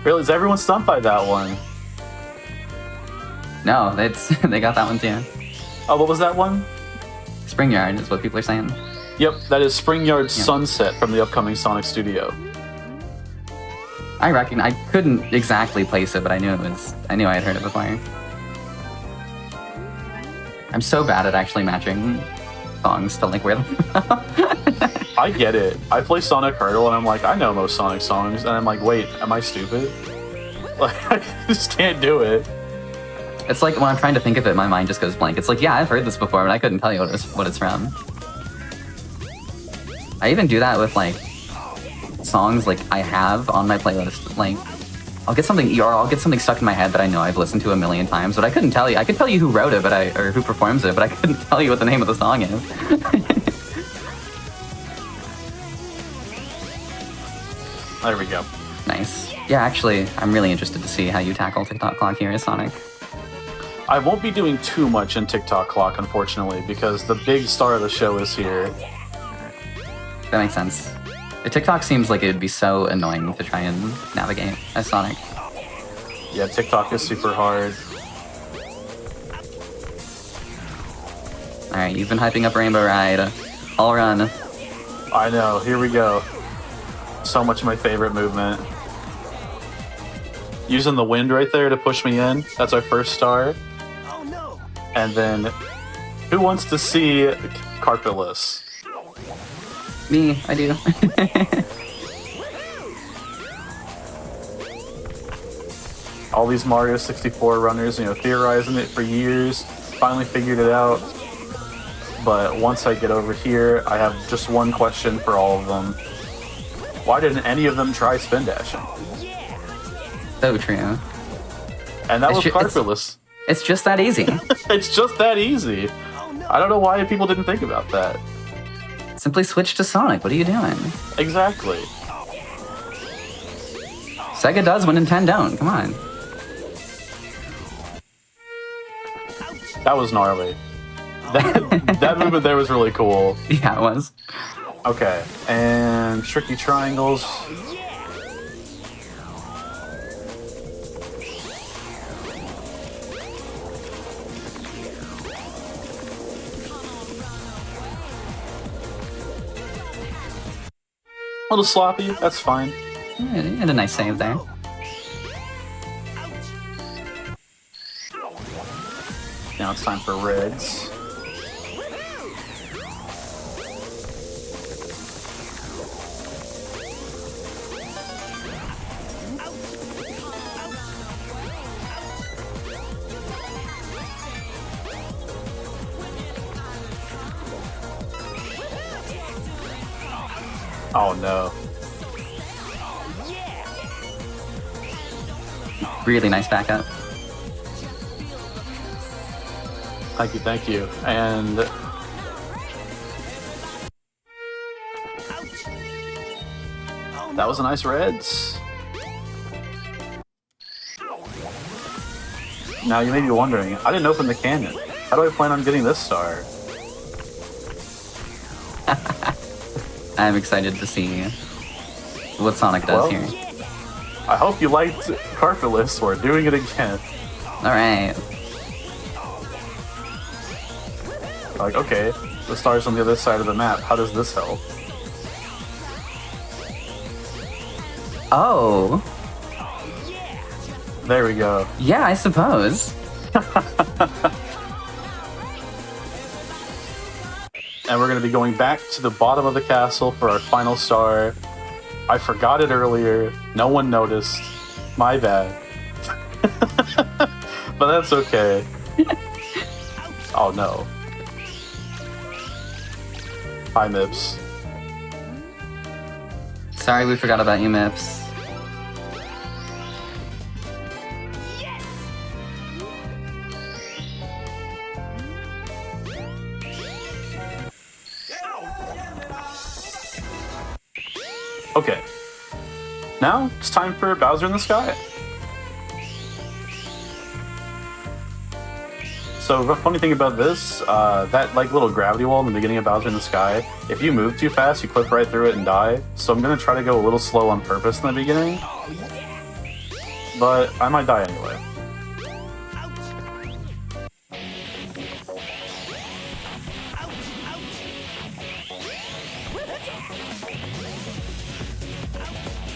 Really, is everyone stumped by that one? No, they got that one too. Oh, what was that one? Spring Yard is what people are saying. Yep, that is Springyard Sunset from the upcoming Sonic Studio. I couldn't exactly place it, but I knew I had heard it before. I'm so bad at actually matching songs to like where I get it. I play Sonic Hurdle and I'm like, I know most Sonic songs, and I'm like, wait, am I stupid? Like, I just can't do it. It's like when I'm trying to think of it, my mind just goes blank. It's like, yeah, I've heard this before, but I couldn't tell you what it's from. I even do that with like songs like I have on my playlist. Like, I'll get something stuck in my head that I know I've listened to a million times, but I couldn't tell you. I could tell you who wrote it, or who performs it, but I couldn't tell you what the name of the song is. There we go. Nice. Yeah, actually, I'm really interested to see how you tackle TikTok Clock here as Sonic. I won't be doing too much in TikTok Clock, unfortunately, because the big star of the show is here. That makes sense. The TikTok seems like it would be so annoying to try and navigate as Sonic. Yeah, TikTok is super hard. Alright, you've been hyping up Rainbow Ride. I'll run. I know, here we go. So much my favorite movement. Using the wind right there to push me in. That's our first star. Oh no! And then, who wants to see Carpetless? Me, I do. All these Mario 64 runners, theorizing it for years, finally figured it out. But once I get over here, I have just one question for all of them. Why didn't any of them try spin dashing? So true. And that was Carpetless. It's just that easy. It's just that easy. I don't know why people didn't think about that. Simply switch to Sonic. What are you doing? Exactly. Sega does when Nintendo don't. Come on. That was gnarly. That movement there was really cool. Yeah, it was. Okay, and tricky triangles. A little sloppy, that's fine. Yeah, you had a nice save there. Now it's time for reds. Oh no. Really nice backup. Thank you. And that was a nice reds. Now you may be wondering, I didn't open the cannon. How do I plan on getting this star? I'm excited to see what Sonic does here. I hope you liked Carpetless. We're doing it again. Alright. Like, okay, the star's on the other side of the map. How does this help? Oh. There we go. Yeah, I suppose. And we're going to be going back to the bottom of the castle for our final star. I forgot it earlier. No one noticed. My bad. But that's okay. Oh no. Hi, Mips. Sorry we forgot about you, Mips. Okay. Now it's time for Bowser in the Sky. So the funny thing about this, that like little gravity wall in the beginning of Bowser in the Sky, if you move too fast, you clip right through it and die. So I'm gonna try to go a little slow on purpose in the beginning, but I might die anyway.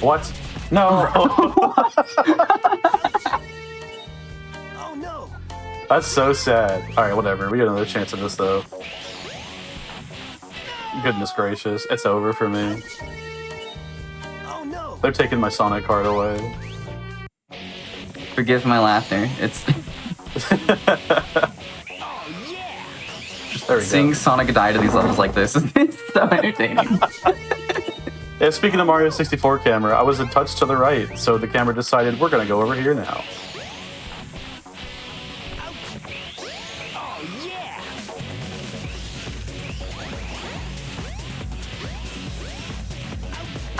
What? No. Oh no! That's so sad. Alright, whatever. We get another chance at this, though. Goodness gracious. It's over for me. Oh no! They're taking my Sonic card away. Forgive my laughter. It's Oh yeah! There we seeing go. Sonic die to these levels like this is so entertaining. Yeah, speaking of Mario 64 camera, I was a touch to the right, so the camera decided we're gonna go over here now. Oh yeah!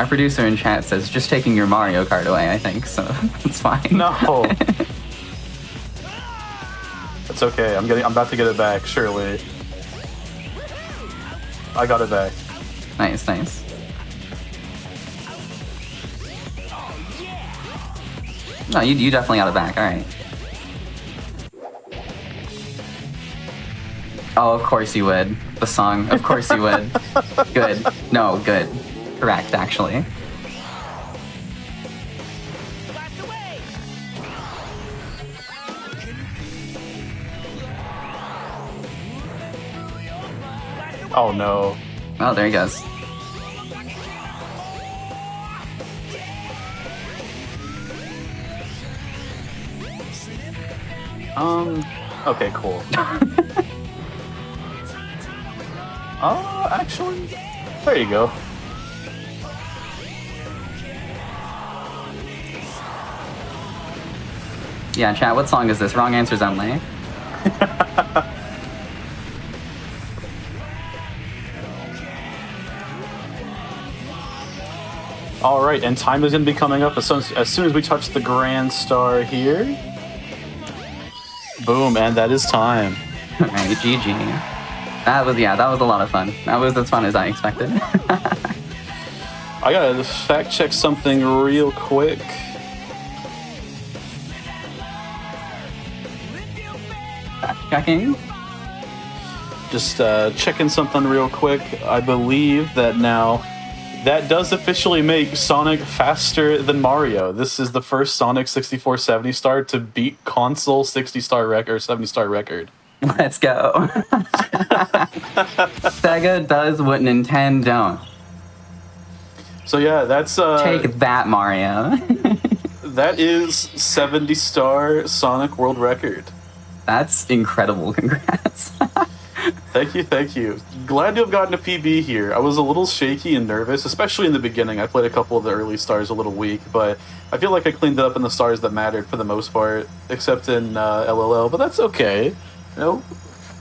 Our producer in chat says just taking your Mario card away, I think, so it's fine. No. It's okay. I'm about to get it back, surely. I got it back. Nice, nice. No, you definitely got it back, alright. Oh, of course you would. The song, of course you would. Good. No, good. Correct, actually. Blast away! Oh no. Oh, there he goes. Okay, cool. Oh, actually, there you go. Yeah, chat, what song is this? Wrong answers only. All right, and time is going to be coming up as soon as we touch the Grand Star here. Boom, and that is time. Alright, GG. That was a lot of fun. That was as fun as I expected. I gotta fact check something real quick. Checking. Just checking something real quick. I believe that now that does officially make Sonic faster than Mario. This is the first Sonic 64 70 star to beat console 60-star record or 70-star record. Let's go. Sega does what Nintendo don't. So yeah, that's Take that, Mario. that is 70-star Sonic world record. That's incredible. Congrats. Thank you. Glad to have gotten a PB here. I was a little shaky and nervous, especially in the beginning. I played a couple of the early stars a little weak, but I feel like I cleaned it up in the stars that mattered for the most part, except in LLL, but that's okay. You know,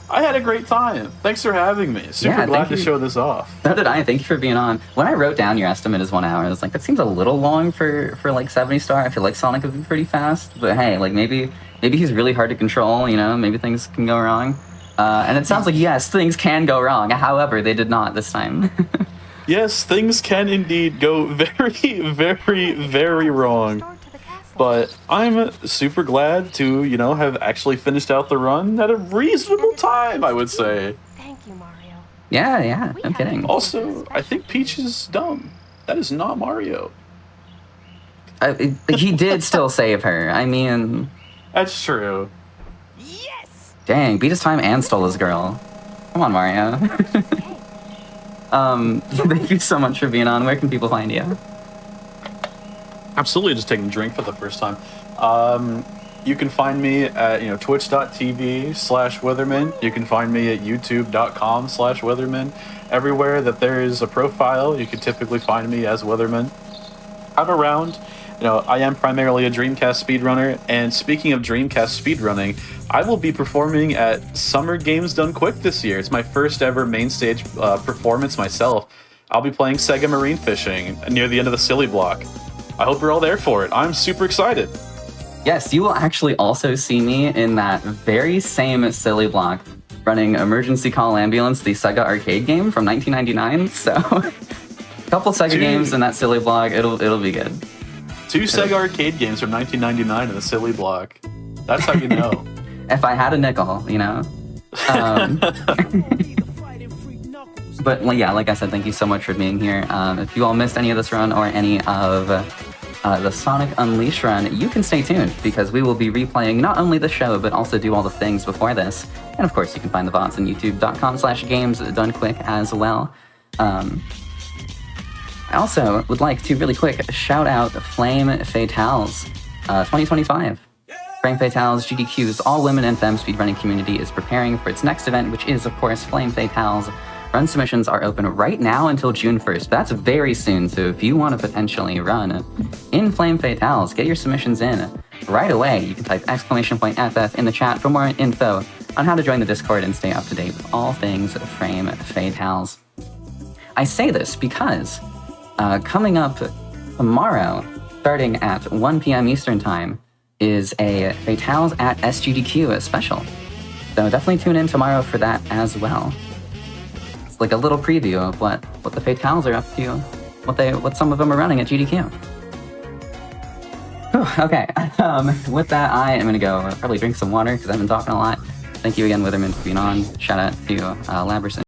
I had a great time. Thanks for having me. Super glad to show this off. So did I. Thank you for being on. When I wrote down your estimate as 1 hour, I was like, that seems a little long for like 70 star. I feel like Sonic would be pretty fast, but hey, like maybe he's really hard to control, you know, maybe things can go wrong. And it sounds like, yes, things can go wrong. However, they did not this time. Yes, things can indeed go very, very, very wrong. But I'm super glad to, you know, have actually finished out the run at a reasonable time, I would say. Thank you, Mario. Yeah, no kidding. Also, I think Peach is dumb. That is not Mario. He did still save her. I mean, That's true. Yes! dang, beat his time and stole his girl. Come on, Mario. Thank you so much for being on. Where can people find you? Absolutely, just taking a drink for the first time. You can find me at twitch.tv/Witherman. You can find me at youtube.com/Witherman. Everywhere that there is a profile, you can typically find me as Witherman. I'm around. You know, I am primarily a Dreamcast speedrunner, and speaking of Dreamcast speedrunning, I will be performing at Summer Games Done Quick this year. It's my first ever main stage performance myself. I'll be playing Sega Marine Fishing near the end of the Silly Block. I hope you're all there for it. I'm super excited. Yes, you will actually also see me in that very same Silly Block running Emergency Call Ambulance, the Sega arcade game from 1999. So, a couple Sega games in that Silly Block. It'll be good. 2 Sega arcade games from 1999 in the Silly Block. That's how you know. If I had a nickel, you know. But yeah, like I said, thank you so much for being here. If you all missed any of this run or any of the Sonic Unleashed run, you can stay tuned because we will be replaying not only the show, but also do all the things before this. And of course, you can find the VODs on youtube.com/games done quick as well. I also would like to really quick shout out Flame Fatales 2025. Flame Fatales GDQ's all women and femme speedrunning community is preparing for its next event, which is, of course, Flame Fatales. Run submissions are open right now until June 1st. That's very soon, so if you want to potentially run in Flame Fatales, get your submissions in right away. You can type !FF in the chat for more info on how to join the Discord and stay up to date with all things Flame Fatales. I say this because coming up tomorrow, starting at 1 p.m. Eastern Time, is a Fatales at SGDQ special. So definitely tune in tomorrow for that as well. It's like a little preview of what the Fatales are up to, what some of them are running at GDQ. Whew, okay, with that, I am gonna go probably drink some water because I've been talking a lot. Thank you again, Witherman, for being on. Shout out to Labrison.